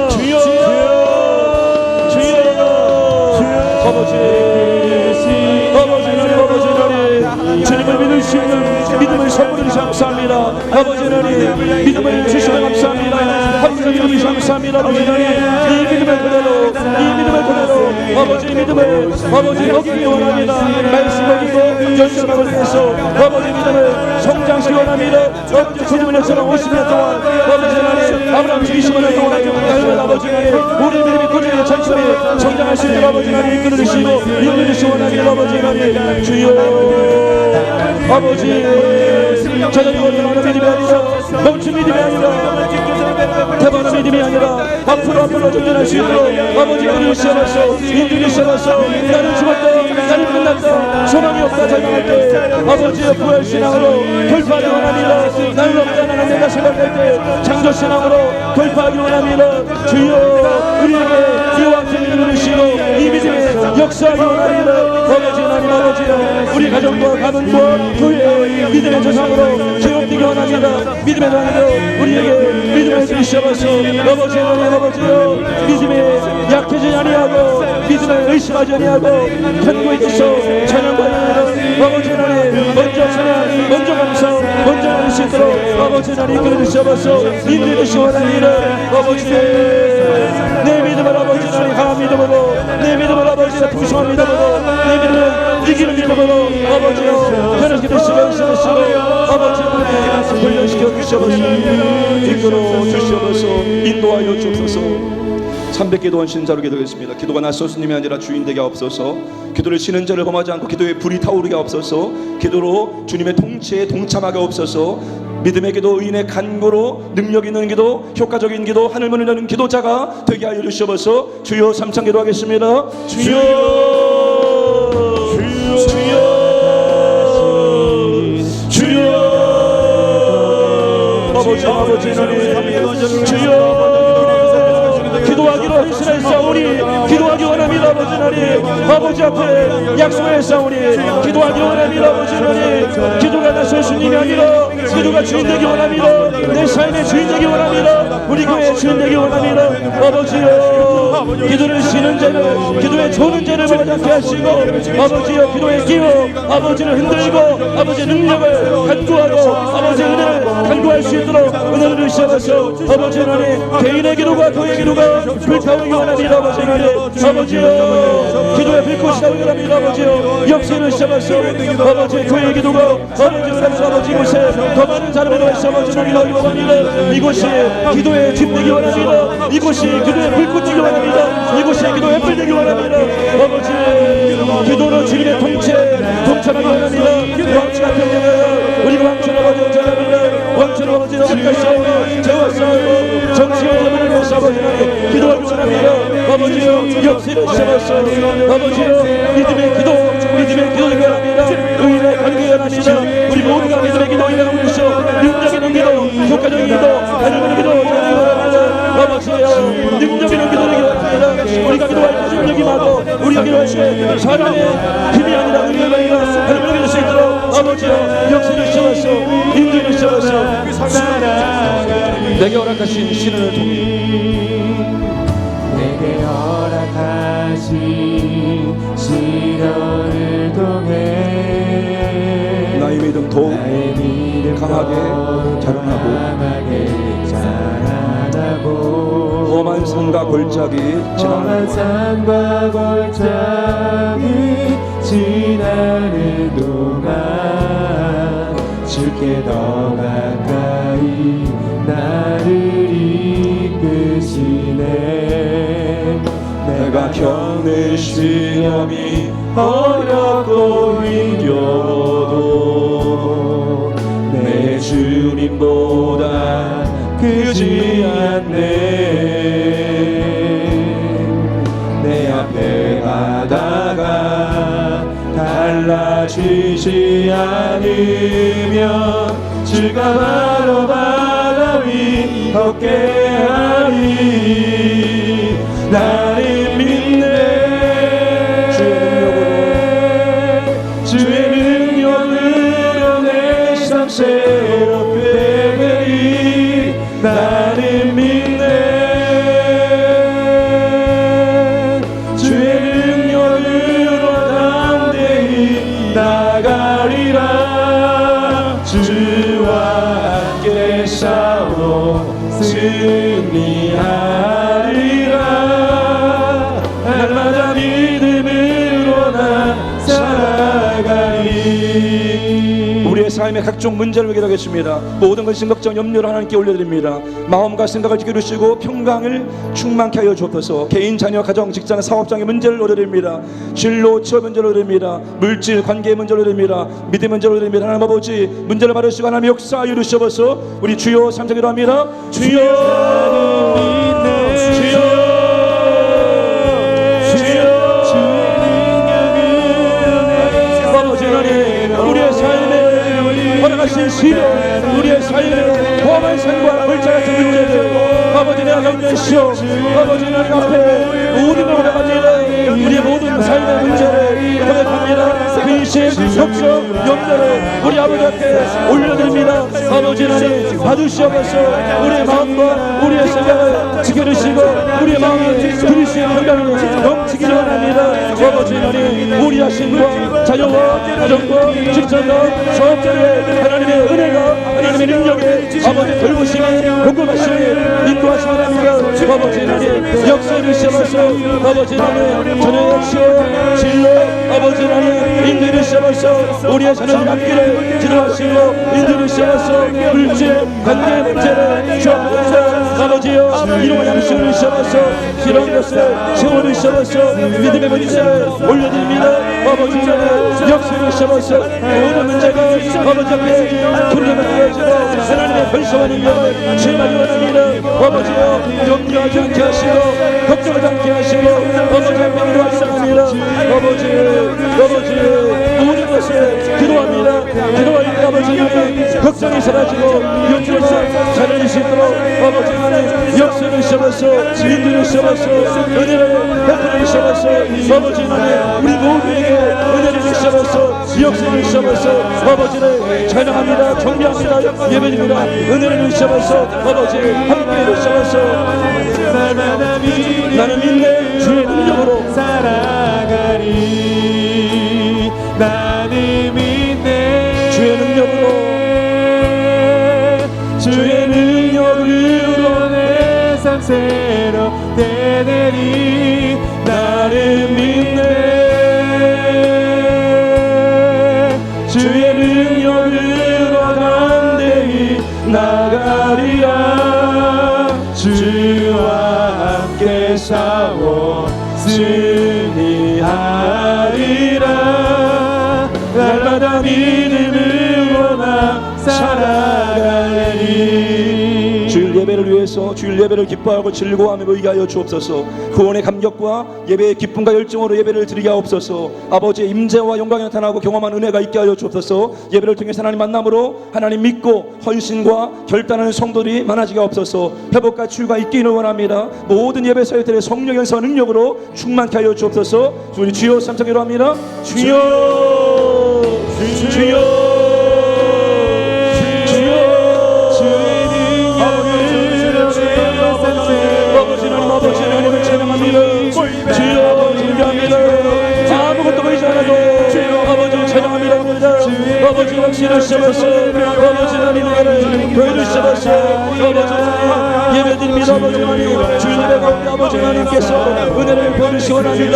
S3: 주여 주여 아버지 하나님 주님을 믿을 수 있는 믿음을 선물을 감사합니다. 아버지 하나님 믿음을 주시면 감사합니다. 하나님 감사합니다. 아버지 하나님 이 믿음을 그대로 아버지 믿음을 아버지 어기기 원합니다. 말씀 어기고 연습을 위해서 아버지 믿음을 성장시키 원합니다. 아버지 주님을 역사랑 50년 동안 아버지 하나님 아브라함 20년 동안 나는 아버지 하나님 우리 믿음이 꾸준히 천천히 성장할 수 있도록 아버지 하나님 이끌어주시고 인도해주시기 원합니다. 아버지 하나님 주여 아버지 자전거 타는 믿음이 아니라 멈춘 믿음이 아니라 대단한 믿음이 아니라 앞으로 전진할 수 있도록 아버지 그를 시험하소 인들이 시험하소 나는 죽었다 나는 끝났다 소망이 없다 절망할 때 아버지의 부활신앙으로 돌파하기 원합니다. 나는 없다 나는 안된다 생각할 때 창조신앙으로 돌파하기 원합니다. 주여 우리에게 이 왕성 믿음을 주시고 이 믿음에 역사하기 원합니다. 아버지 하나님 아버지 우리 가정과 가문과 교회의 믿음의 조상으로 기업되기 원합니다. 믿음의 조상으로 우리에게 믿음을 주시옵소서. 아버지 하나님 아버지여 믿음에 약해지지 아니하고 믿음을 의심하지 아니하고 견고히 주시오 찬양과 영광을 아버지 하나님 먼저 찬양 먼저 감사 먼저 할 수 있도록 아버지 하나님 이끌어 주시옵소서. 인도해 주시기 원합니다. 아버지 내 믿음을 아버지 하나님 강한 믿음으로 내 믿음을 아버지 풍성한 믿음으로 내 믿음을 이기는 믿음으로 아버지여 변화시켜 주시옵소서. 아버지 하나님 훈련시켜 주시옵소서. 이끌어 주시옵소서. 인도하여 주옵소서. 300기도 원신 자로 기도하겠습니다. 기도가 낯설스님이 아니라 주인 되게 없어서 기도를 쉬는 자를 범하지 않고 기도에 불이 타오르게 없어서 기도로 주님의 통치에 동참하게 없어서 믿음의 기도 의인의 간구로 능력 있는 기도 효과적인 기도 하늘문을 여는 기도자가 되게 하여 주시옵소서. 주여 삼창 기도하겠습니다. 주여 주여 주여 주여 아버지 하나님 주여 기도하기로 헌신했사오니 기도하기 원합니다. 아버지 하나님 아버지 앞에 약속했사오니 기도하기 원합니다. 아버지 하나님 기도가 나설 주님이 아니라 기도가 주인 되기 원합니다. 내 삶의 주인 되기 원합니다. 우리 교회의 주인 되기 원합니다. 아버지여 기도를 쉬는 죄를, 기도에 조는 죄를 범하지 않게 하시고, 아버지여 기도의 기호 아버지를 흔들고 아버지의 능력을 간구하고 아버지의 은혜를 간구할 수 있도록 은혜를 주시옵소서. 아버지 하나님, 개인의 기도가 교회의 기도가 불타오르기 원합니다. 아버지 하나님, 아버지여 기도의 불꽃이 나오기 원합니다. 아버지여 역사를 주시옵소서. 아버지의 교회의 기도가 아버지 이곳에 더 많은 사람을 위해서 아버지 나오기 원합니다. 이곳이 기도의 집되기 원합니다. 이곳이 기도의 불꽃이기 원합니다. 이곳이 기도의 뿔되기 원합니다. 아버지 기도로 주님의 동참하기 원합니다. 왕치가 평정하여 우리가 왕천 아버지 원합니다. 왕천 아버지 어디까지 싸우고 재와 싸우고 정치와 여러분을 위해서 아버지 기도하기 원합니다. 아버지여 역사를 주시옵소서. 아버지여 믿음의 기도를 원합니다. 의인의 관계 원합니다. 우리 모두가 믿음의 기도 일어나고 있어. 능력 있는 기도, 효과적인 기도, 하나님의 기도 아버지여 능력 있는 기도를 기도합니다. 우리가 기도할 때 능력이 많고 우리가 기도할 때 사람의 힘이 아니라 능력이 아니라 하나님을 믿을 수 있도록 아버지여 역사를 주시옵소서. 인도를 주시옵소서. 내게 허락하신 신을 통해
S4: 내게 허락하신 시련을 통해
S3: 나의 믿음 더욱 강하게 자라나고 험한 산과 골짜기
S4: 지나는 동안 주께 더 가까이 나를 이끄시네.
S3: 내가 겪는 시험이 어렵고 힘겨워도 내 주님보다 크지 않네. 내 앞에 바다가 달라지지 않으면 주가 바로 바다 위 함께하리. 나를 믿네. 주의 능력으로 내 삶 새롭게 되리. 나를 믿네. 주의 능력으로 담대히 나가리라. 주와 함께 싸워 승리하리라. 날마다 믿음으로 나 살아가리. 우리의 삶의 각종 문제를 해결하겠습니다. 모든 것이 걱정 염려를 하나님께 올려드립니다. 마음과 생각을 지켜주시고 평강을 충만케 하여 주옵소서. 개인 자녀 가정 직장 사업장의 문제를 올려드립니다. 진로 취업 문제를 올려드립니다. 물질 관계의 문제를 올려드립니다. 믿음의 문제를 올려드립니다. 하나님 아버지 문제를 받으시고 하나님 역사하여 주시옵소서. 우리 주여 삼성기도 합니다. 주여 우리의 삶에 허락하신 시련, 우리의 삶에 험한 산과 골짜 같은 문제들 아버지 내가 견뎌시오. 아버지 내 앞에 모든 걸 가지라. 우리의 모든 삶의 문제를 고백합니다. 근심, 걱정, 염려를 우리 아버지 앞에 올려드립니다. 아버지 하나님 받으시옵소서. 우리의 마음과 우리의 생각을 지켜주시고 우리의 마음에 그리스도의 평강을 넘치기를 원합니다. 아버지 하나님 우리 자신과 자녀와 가정과 직장과 사업자의 하나님의 은혜가 하나님의 능력에 아버지 돌보심이 공급하심이 인도하시기 바랍니다. 아버지 하나님 역사를 주시옵소서. 아버지 하나님 자녀의 역시와 진로 아버지 하나님 인도를 주시옵소서. 우리의 자녀들 앞길을 지도하시고 인도를 주시옵소서. 물질 관계의 문제를 주옵소서. 아버지여 이루어 양식을 주시옵소서. 이런 것을 세월을 주시옵소서. 믿음의 문제를 올려드립니다. 아버지 하나님 역사를 주시옵소서. 모든 문제가 아버지 앞에 돌려받아가지고 하나님의 벌써하는 영을 제마기 원합니다. 아버지여 염려하지 않게 하시고 걱정하지 않게 하시고 아버지 앞에 기도하기 원합니다. 아버지 모든 것을 기도합니다. 기도할 때 아버지 하나님 걱정이 사라지고 염려에서 자녀를 수 있도록 아버지 하나님 역사를 주시옵소서. 인도를 주시옵소서. 은혜를 베풀어 주시옵소서. 아버지 하나님 우리 모두에게 은혜를 주시옵소서. 역사를 주시옵소서. 아버지를 찬양합니다. 경배합니다. 예배드립니다. 은혜를 주시옵소서. 아버지 함께 해주시옵소서. 나는 믿네.
S4: 뜻대로 되되리 나를 믿네. 주의 능력으로 담대히 나가리라. 주와 함께 싸워 승리하리라. 날마다 믿음으로 나 살아가리.
S3: 주일 예배를 위해서 주일 예배를 기뻐하고 즐거워하며 모이게 하여 주옵소서. 구원의 감격과 예배의 기쁨과 열정으로 예배를 드리게 하옵소서. 아버지의 임재와 영광이 나타나고 경험한 은혜가 있게 하여 주옵소서. 예배를 통해 하나님 만남으로 하나님 믿고 헌신과 결단하는 성도들이 많아지게 하옵소서. 회복과 치유가 있기를 원합니다. 모든 예배 사역들의 성령 연사 능력으로 충만케 하여 주옵소서. 우리 주여 삼창기로 합니다. 주여 주여 아버지 하나님을 찬양합니다. 주여 아버지를 위합니다. 아무것도 보이지 않아도 아버지를 찬양합니다. 아버지 역시를 씹었어. 아버지 하나님을 교회를 씹었어. 아버지 예배드립니다. 아버지 하나님 주일 예배 가운데 아버지 하나님께서 은혜를 베푸시기 원합니다.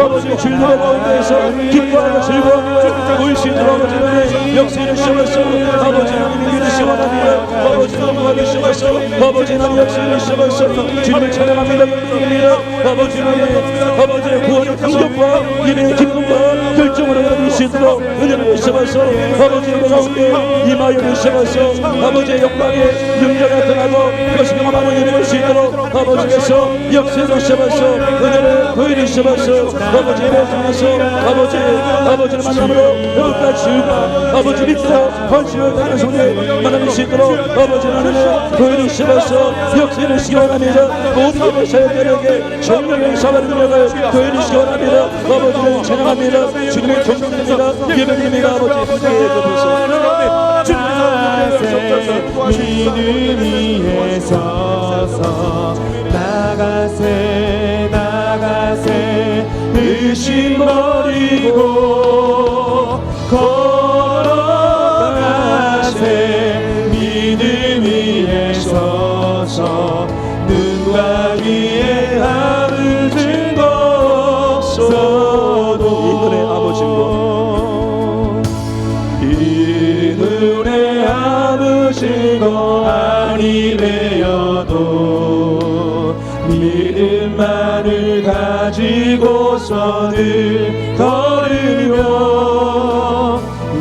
S3: 아버지 주일 예배 가운데에서 기뻐하고 즐거워하며 모일 수 있도록 아버지 하나님 역시를 씹었어. 아버지 하나님을 믿으시기 원합니다. 아버지 하나님을 씹었어. 아버지 하나님 역시를 씹었어. 주님을 찬양합니다. 아버지 하나님 아버지의 구원의 감격과 예배의 기쁨과 결정으로 얻을 수 있도록 은혜를 주셔서 아버지의 가운데 임하여 주셔서 아버지의 영광의 능력이 나타나고 그것이 경험하는 예배를 수 있도록 아버지께서 역사해 주셔서 은혜를 보여주셔서 아버지 예배 통해서 아버지를 만남으로 더욱더 지우고 아버지 믿고 헌신을 다하는 손에 만날 수 있도록 아버지 하나님을 보여주셔서 역사해 주시기 원합니다. 모든 예배 사역자에게 성령의 사와 능력을 보여주시기 원합니다. 아버지를 찬양합니다. 주님을 존경합니다. 예배드립니다. 아버지 함께해 주옵소서.
S4: 믿음 위에 서서 나가세 의심 버리고 걸어가세. 믿음 위에 서서 눈과 귀에 아무 증거 없어도
S3: 이들의 아무 증거
S4: 증거 아니 되어도 믿음만을 가지고서는 걸으며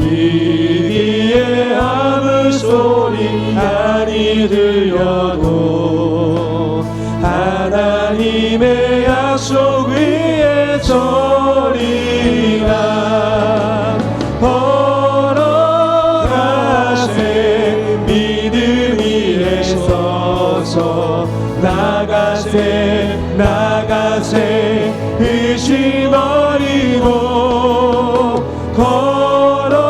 S4: 이기에 아무 소리 아니 들려도 하나님의 약속 위에 서리라. 나가세 의심 버리고 걸어가세.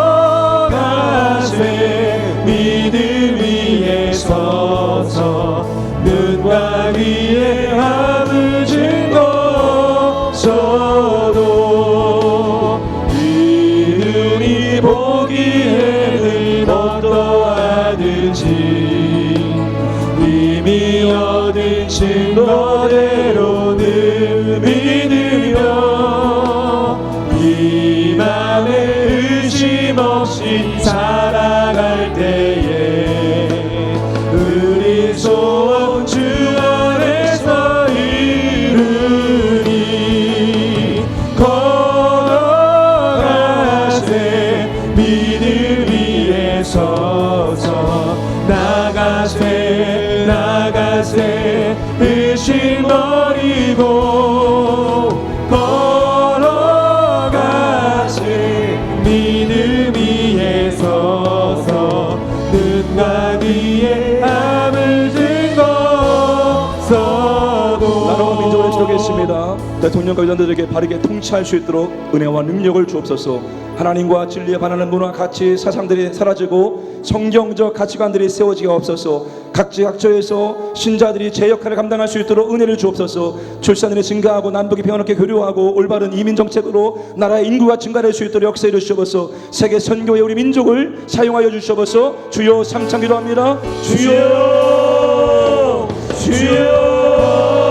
S4: 믿음 위에 서서 눈과 귀에 아무 증거 없어도 이 눈이 보기에는 어떠하든지 이미 얻은 증거대로는 믿으며 이 맘에 의심 없이 살아갈 때에 우리 소원 주 안에서 이루니 걸어가세. 믿음 위에 서서 나가세 의심 버리고 걸어가세. 믿음 위에 서서 눈과 귀에 아무 증거 없어도.
S3: 나라와 민족을 지도겠습니다. 대통령과 의원들에게 바르게 통치할 수 있도록 은혜와 능력을 주옵소서. 하나님과 진리에 반하는 문화 가치 사상들이 사라지고 성경적 가치관들이 세워지게 없어서 각지각처에서 신자들이 제 역할을 감당할 수 있도록 은혜를 주옵소서. 출산율이 증가하고 남북이 평화롭게 교류하고 올바른 이민 정책으로 나라의 인구가 증가할 수 있도록 역사해 주시옵소서. 세계 선교에 우리 민족을 사용하여 주시옵소서. 주여 삼창 기도합니다. 주여 주여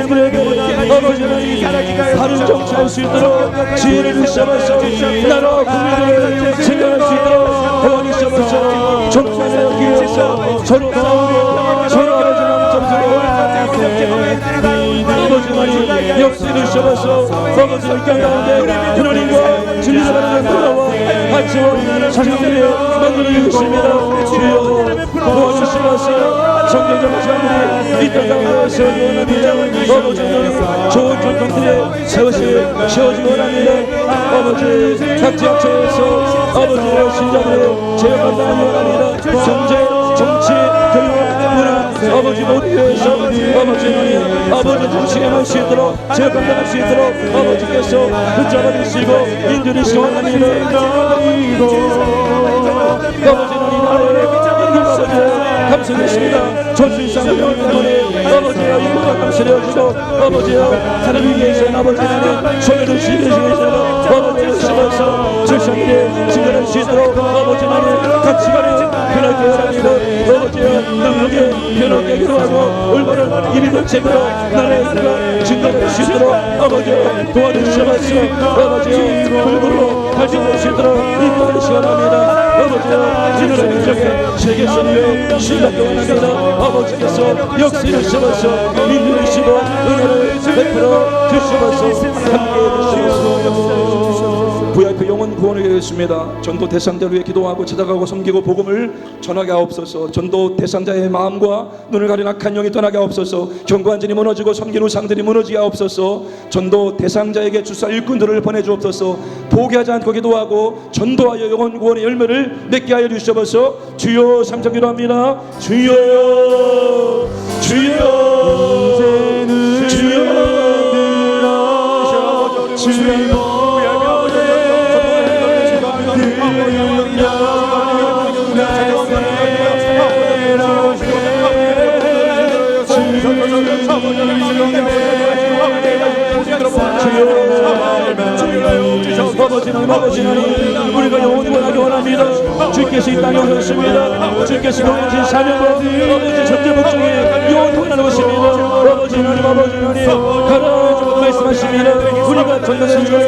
S3: 성도들에게 아버지 하나님 바른 정치할 수 있도록 지혜를 주셔서 나라 국민을 생각할 수 있도록 대원이 주셔서 정치하는 기회에서 서로 싸우며 서로 아버지 하나님 아버지 하나님 역사를 주셔서 아버지 일강 가운데 하나님과 진리를 받는 돌아와 같이 자신들이 만들어 주십니다. 주여 도와주시면서 성경적 사람들이 이 땅 가운데서 원합니다. 아버지 좋은 전통들에 세워지기 원합니다. 아버지 각지 학처에서 아버지의 신자들의 제어받는 원합니다. 경제, 정치, 교육, 문화 아버지 모두 위해서 아버지 하나님 아버지 정치에만 수 있도록 제어받는 수 있도록 아버지께서 붙잡아 주시고 인도를 시원합니다. 아버지 하나님 감사드립니다. 전신상을 때문에 아버지여 인구가 감사드려주고 아버지여 하나님 위해서 아버지 하나님 손해를 지으시면서 아버지를 심어서 절상들의 증거를 수 있도록 아버지 하나님 가치관을 변하게 합니다. 아버지여 능력에 변하게 기도하고 올바른 일이든 제대로 나라의 인가 증거를 수 있도록 아버지여 도와주시면서 아버지여 불굴로 발전할 수 있도록 인도를 시원합니다. 아버지여 지는 민족의 세계 선교에 신뢰하게 원합니다. 아버지께서 역사를 심어서 민주를 심어 은혜를 베풀어 주시면서 함께해 주시옵소서. VIP 영혼 구원을 위하였습니다. 전도 대상자를 위해 기도하고 찾아가고 섬기고 복음을 전하게 하옵소서. 전도 대상자의 마음과 눈을 가린 악한 영이 떠나게 하옵소서. 경관진이 무너지고 섬기는 우상들이 무너지게 하옵소서. 전도 대상자에게 주사 일꾼들을 보내주옵소서. 포기하지 않고 기도하고 전도하여 영혼 구원의 열매를 맺게 하여 주시옵소서. 주여 삼창 기도합니다. 주여 주여 주여 주여 아버지 하나님 우리가 영원하게 원합니다. 주께서 이 땅에 오셨습니다. 주께서 보내신 사명과 아버지 전제 목적이 영원하는 것입니다. 아버지 하나님 가라 말씀하십니다. 우리가 전도하는 것을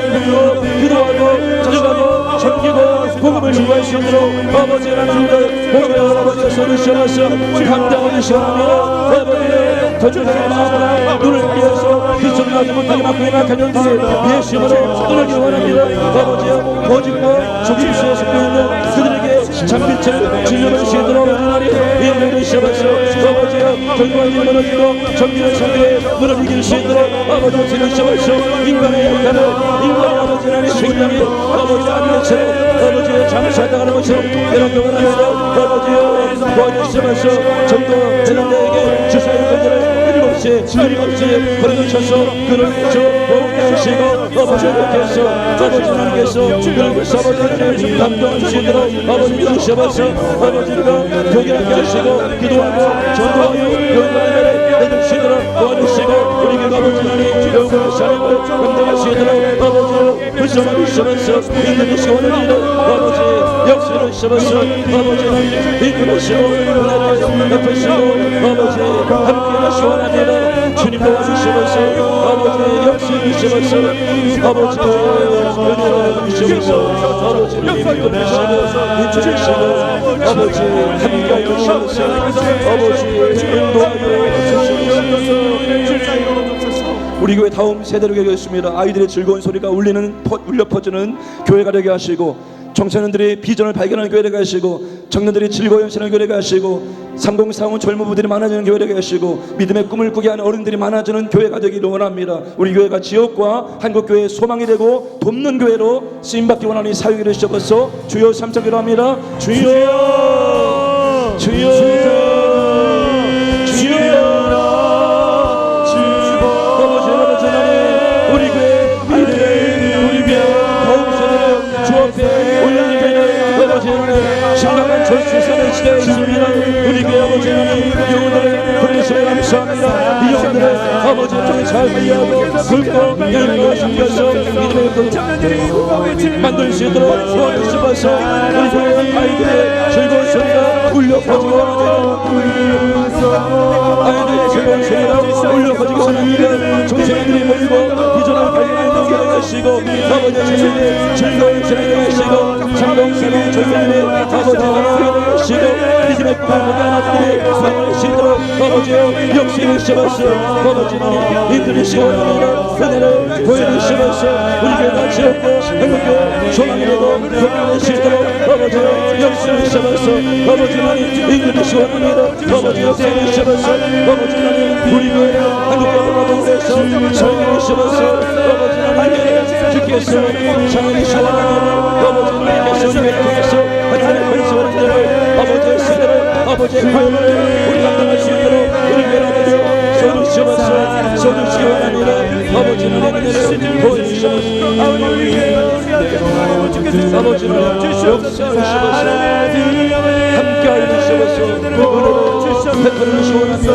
S3: 기도하고 찾아가고 섬기고 복음을 전할 수 있도록 아버지 하나님 복음을 아버지가 손을 씌워서 감당하기 시원합니다. 아버지 전도하는 마음으로 눈을 띄어서 빛을 나지 못하게 막고 있는 간영들이 예수님으로 끊어기 원합니다. 아버지여 거짓과 속임수에 속고 있는 그들에게 잠빛을 진료를 시도록 하나님 예배를 시험하셔 아버지여 결과를 무너지고 정리를 상대에 무너지길 수 있도록 아버지 진을 시험하셔 인간의 약간을 인간의 아버지 하나님 생명이 아버지 아들처럼 아버지의 잠을 살다가는 것처럼 이렇게 원합니다. 아버지여 거짓 시험하셔 전도 되는 데에게 주사의 건들을 끊임없이 버려주셔서 그를 보게 하시고 아버지께서 아버지 하나님께서 그를 아버지를 감동하시도록 아버지 믿으셔서 아버지가 교회하게 하시고 기도하고 전도하여 영광을 내주시도록 도와주시고 우리 교회 아버지 하나님 영광의 사랑을 감당하시도록 아버지를 불쌍하시면서 인도하시고 오늘이는 아버지 역사를 시면서 아버지 하나님 이끌으시고 은혜를 베푸시고 아버지 함께 하시고 원합니다. 주님 도와주시면서 아버지 역사를 시면서 아버지 은혜를 주시면서 아버지를 이끌으시고 인도하시고 아버지 함께 하시면서 아버지 인도하여 주시옵소서. 우리 교회 다음 세대를 계겠습니다. 아이들의 즐거운 소리가 울려 퍼지는 교회가 되게 하시고 청소년들이 비전을 발견하는 교회가 하시고 청년들이 즐거운 연신하는 교회가 하시고 3040 젊은이들이 많아지는 교회가 하시고 믿음의 꿈을 꾸게 하는 어른들이 많아지는 교회가 되기를 원합니다. 우리 교회가 지역과 한국교회의 소망이 되고 돕는 교회로 쓰임받기 원하는 사역을 주셔서 주여 삼창기로 합니다. 주여 주여 주여 아버지 하나님 우리 교회 미래 우리 교회 다음 세대를 주 앞에 올려드리는 아버지 하나님 심각한 절수선의 시대에 있습니다. 우리 교회 아버지 하나님 영혼들을 보내시며 감사합니다. 이 영혼들을 아버지 하나님 잘 관리하고 굵고 열매가 생겨서 믿음의 꿈을 만들 수 있도록 도와주시면서 우리 교회 아이들의 즐거운 소리가 울려 퍼지고 아이들의 즐거운 소리가 울려 퍼지고 원합니다. 종생들이 모이고 비전을 발견하는 게 하시고 아버지 주님의 즐거운 시간을 하시고 장동생의 조명에 아버지 하나님 하시고 믿음의 꿈을 보게 하나님의 꿈을 시도록 아버지여 역시를 씌워서 아버지는 이끌으시고 은혜를 보여주시면서 우리 교회가 지었고 행복교 소망이라도 경험할 수 있도록 아버지여 역시를 씌워서 아버지는 이끌으시고 아버지 역시를 씌워서 아버지는 우리 교회 행복교회가 동네에서 소망을 씌워서 아버지는 주께서 장을 씌워서 아버지는 우리의 통해서 하나님의 권세원들을 아버지의 세대를 아버지의 과연을 우리 감당할 수 있도록 우리 교회를 쏟으시면서 쏟으시기 원합니다. 아버지는 은혜를 보여주시면서 아버지는 역사를 주시면서 함께하여 주시면서 은혜를 베풀어 주시기 원합니다.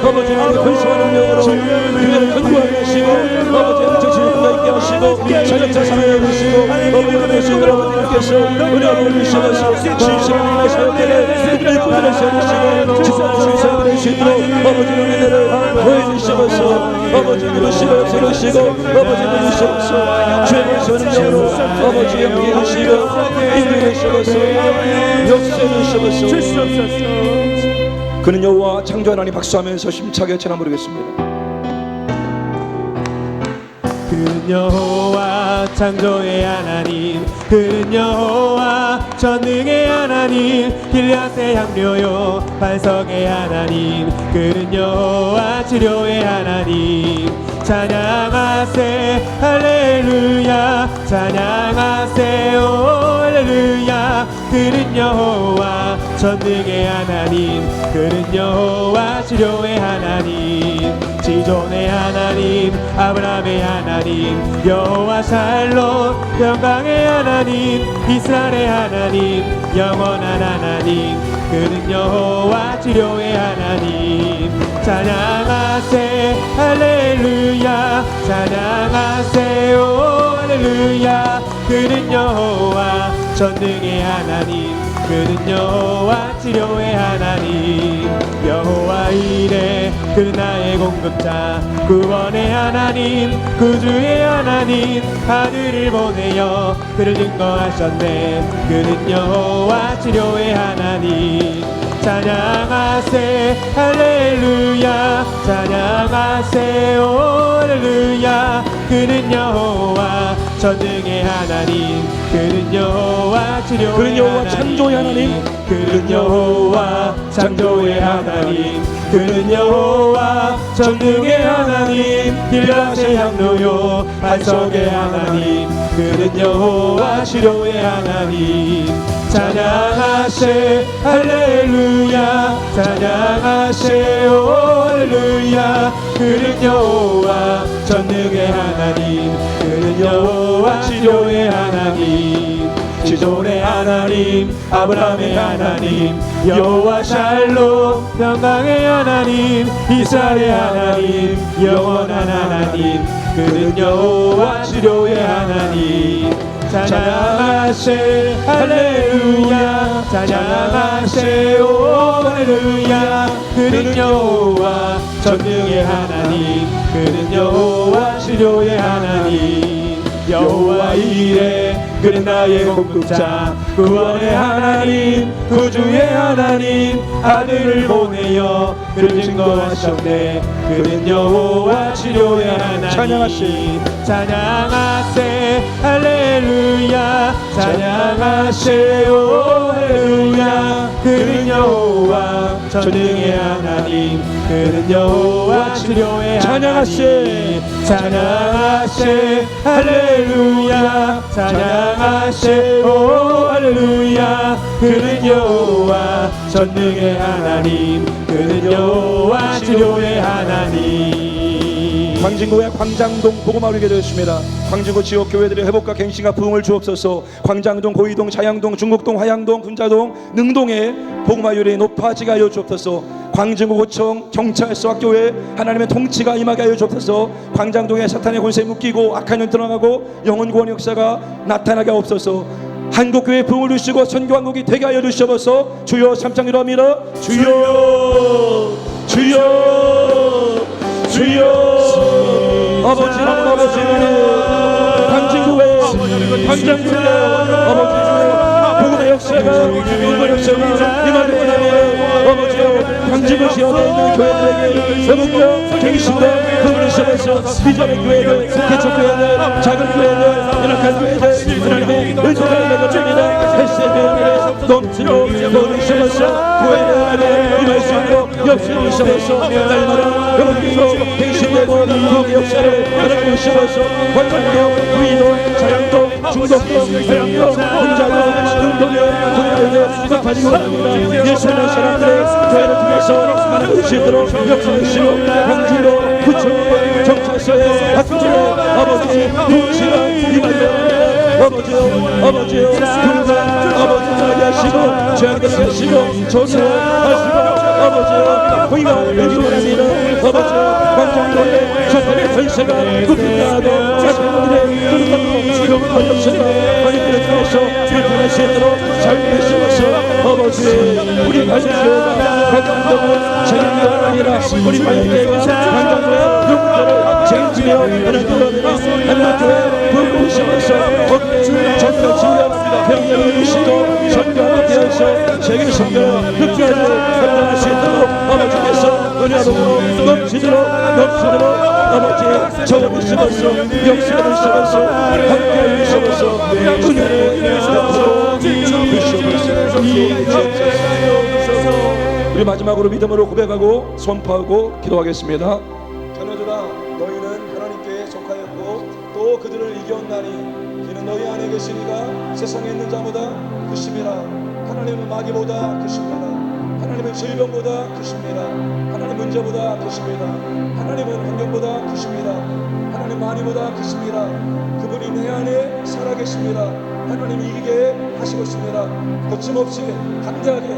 S3: 아버지는 권세와 능력으로 교회를 건강하게 하시고 아버지는 정신을 건강하게 하시고 자격자 사랑해 주시고 아버지는 예수 여러분들께서 은혜를 주시면서 진실한 사역들을 일꾼들을 세우시고 지사를 세워드릴 수 있도록 아버지는 은혜를 보여주시면서 아버지는 이루시고 세우시고 아버지는 이루시면서 죄의 선능력으로 아버지 영계 하시고 인도해 주시면서 역사해 주시면서 그는 여호와 창조 하나님 박수하면서 심차게 찬양 부르겠습니다.
S4: 그는 여호와 창조의 하나님, 그는 여호와 전능의 하나님, 길앗의 향료요 반석의 하나님, 그는 여호와 치료의 하나님. 찬양하세 할렐루야, 찬양하세 오 할렐루야. 그는 여호와 전능의 하나님, 그는 여호와 치료의 하나님, 지존의 하나님, 아브라함의 하나님, 여호와 샬롬 영광의 하나님, 이스라엘의 하나님, 영원한 하나님, 그는 여호와 치료의 하나님. 찬양하세 할렐루야, 찬양하세 오 할렐루야. 그는 여호와 전능의 하나님, 그는 여호와 치료의 하나님. 여호와 이레 그는 나의 공급자, 구원의 하나님, 구주의 하나님, 아들을 보내어 그를 증거하셨네. 그는 여호와 치료의 하나님. 찬양하세 할렐루야, 찬양하세 오 할렐루야. 그는 여호와 전능의 하나님, 그는 여호와 치료의
S3: 그는 여호와
S4: 하나님,
S3: 창조의 하나님,
S4: 그는 여호와 창조의 하나님, 그는 여호와 전능의 하나님, 길앗의 향로요 반석의 하나님, 그는 여호와 치료의 하나님. 찬양하세 할렐루야, 찬양하세 오 할렐루야. 그는 여호와 전능의 하나님, 그는 여호와 치료의 하나님, 지존의 하나님, 아브라함의 하나님, 여호와 샬롬 영광의 하나님, 이스라엘의 하나님, 영원한 하나님, 그는 여호와 치료의 하나님. 찬양하세 할렐루야, 찬양하세 오 할렐루야. 그는 여호와 전능의 하나님, 그는 여호와 치료의 하나님. 여호와 이레 그는 나의 공급자, 구원의 하나님, 구주의 하나님, 아들을 보내어 그를 증거하셨네. 그는 여호와 치료의 하나님. 찬양하세 할렐루야, 찬양하세 오 할렐루야. 그는 여호와 전능의 하나님, 그는 여호와 치료의 하나님. 찬양하세 할렐루야, 찬양하세 오 할렐루야. 그는 여호와 전능의 하나님, 그는 여호와 치료의 하나님.
S3: 광진구의 광장동 복음화를 위해 되었습니다. 광진구 지역 교회들의 회복과 갱신과 부흥을 주옵소서. 광장동, 고이동, 자양동, 중국동, 화양동, 군자동, 능동의 복음화율이 높아지게 하여 주옵소서. 광진구 구청 경찰서 학교에 하나님의 통치가 임하게 하여 주옵소서. 광장동에 사탄의 권세에 묶이고 악한 년 드러나고 영혼 구원 역사가 나타나게 하옵소서. 한국교회 부흥을 주시고 선교한국이 되게 하여 주시옵소서. 주여 삼창 기도합니다. 주여 주여 주여 아버지는 광진교회 아버지 복음의 역사가 인도 역사가 임하게 하나님 아버지여 광진을 지어져 있는 교회들에게 성령 갱신과 그분을 시험해서 비전의 교회들 개척교회들 작은 교회들 연합한 교회들 하나님의 의도가 맺어집니다. 헬스의 넘치로 그분을 시험해서 교회를 안에 임할 수 있도록 역사를 시험해서 날마다 여러분들로 갱신되고 그분의 역사를 하나님을 시험해서 관광도 부인도 자양도 중독도 사양도 혼자도 등등의 교회들에 가지고 있습니다. 예수님의 사람들의 교회를 통해서 하나님을 시도록 역사를 시로 광주로 구청 정찰서에 학교에 아버지 동시가 임하려 아버지요 아버지가 하시고 죄악을 하시고 조사를 하시고 아버지요 부인을 연주합니다. 아버지요 광장도에 사탄의 권세가 끝나도 사탄들의 끝나도 권력세가 하나님을 통해서 불편할 수 있도록 삶을 심어서 아버지 우리 관장교회가 광장도를 책임져야 아니라 우리 관장교회가 광장도의 용도를 책임지며 하나님교회 부흥을 심어서 거기에 전가 지휘합니다. 병력을 주시고 전가하게 되어서 세계 선교를 끝까지 감당할 수 있도록 아버지께서 은혜로 넘치도록 아버지 저를 심어서 역사를 심어서 함께하게 심어서 은혜를 우리 마지막으로 믿음으로 고백하고 선포하고 기도하겠습니다.
S5: 전하주라 너희는 하나님께 속하였고 또 그들을 이겼나니 이는 너희 안에 계시니가 세상에 있는 자보다 크심이라. 하나님은 마귀보다 크십니다. 하나님은 질병보다 크십니다. 하나님 문제보다 크십니다. 하나님은 환경보다 크십니다. 하나님 만이보다 크십니다. 그분이 내 안에 살아계십니다. 하나님 이기게 하시고 있습니다. 거침없이 담대하게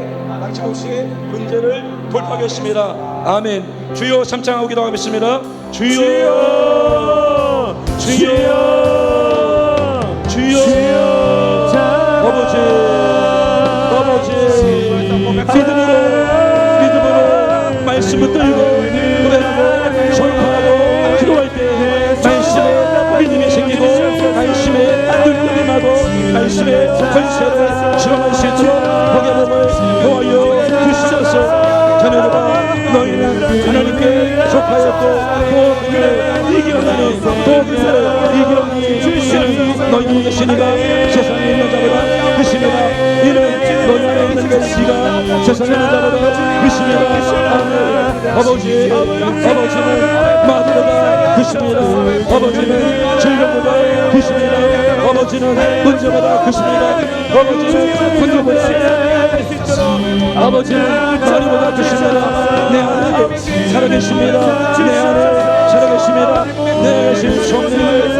S5: 낙심없이 문제를 돌파하겠습니다. 아멘. 주여 삼창하고 기도하겠습니다. 주여 아버지 믿음으로 말씀을 들고 고백하고 선포하고 기도할 때 말씀에 믿음이 생기고 말씀에 능력이 나고 말씀에 권세를 실험할 수 있도록 복의 몸을 도와여 주시소서. 자녀들아 너희는 하나님께 속하였고 또 그들을 이기었나니 또 그들을 이기었나니 이는 너희 계시니가 세상에 있는 자보다 크심이라. 이는 너희 안에 있는 계시니가 세상에 있는 자보다 크심이라. 아멘. 아버지는 마귀보다 크심이라. 아버지는 질병보다 크심이라. 아버지는 문제보다 크심이라. 아버지는 환경보다 아버지는 마귀보다 크심이라. 내 안에 살아계십니다. 내 안에 살아계십니다. 내 신 성령을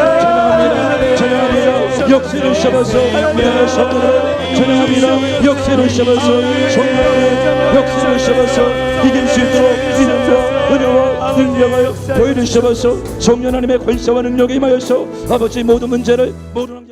S5: 찬양합니다. 역사를 셔봐서 내 성령을 찬양합니다. 역사를 셔봐서 성령의 역사를 셔봐서 이길 수 있도록 믿음과 은혜와 능력을 보여주셔서 성령 하나님의 권세와 능력에 임하여서 아버지 모든 문제를 모든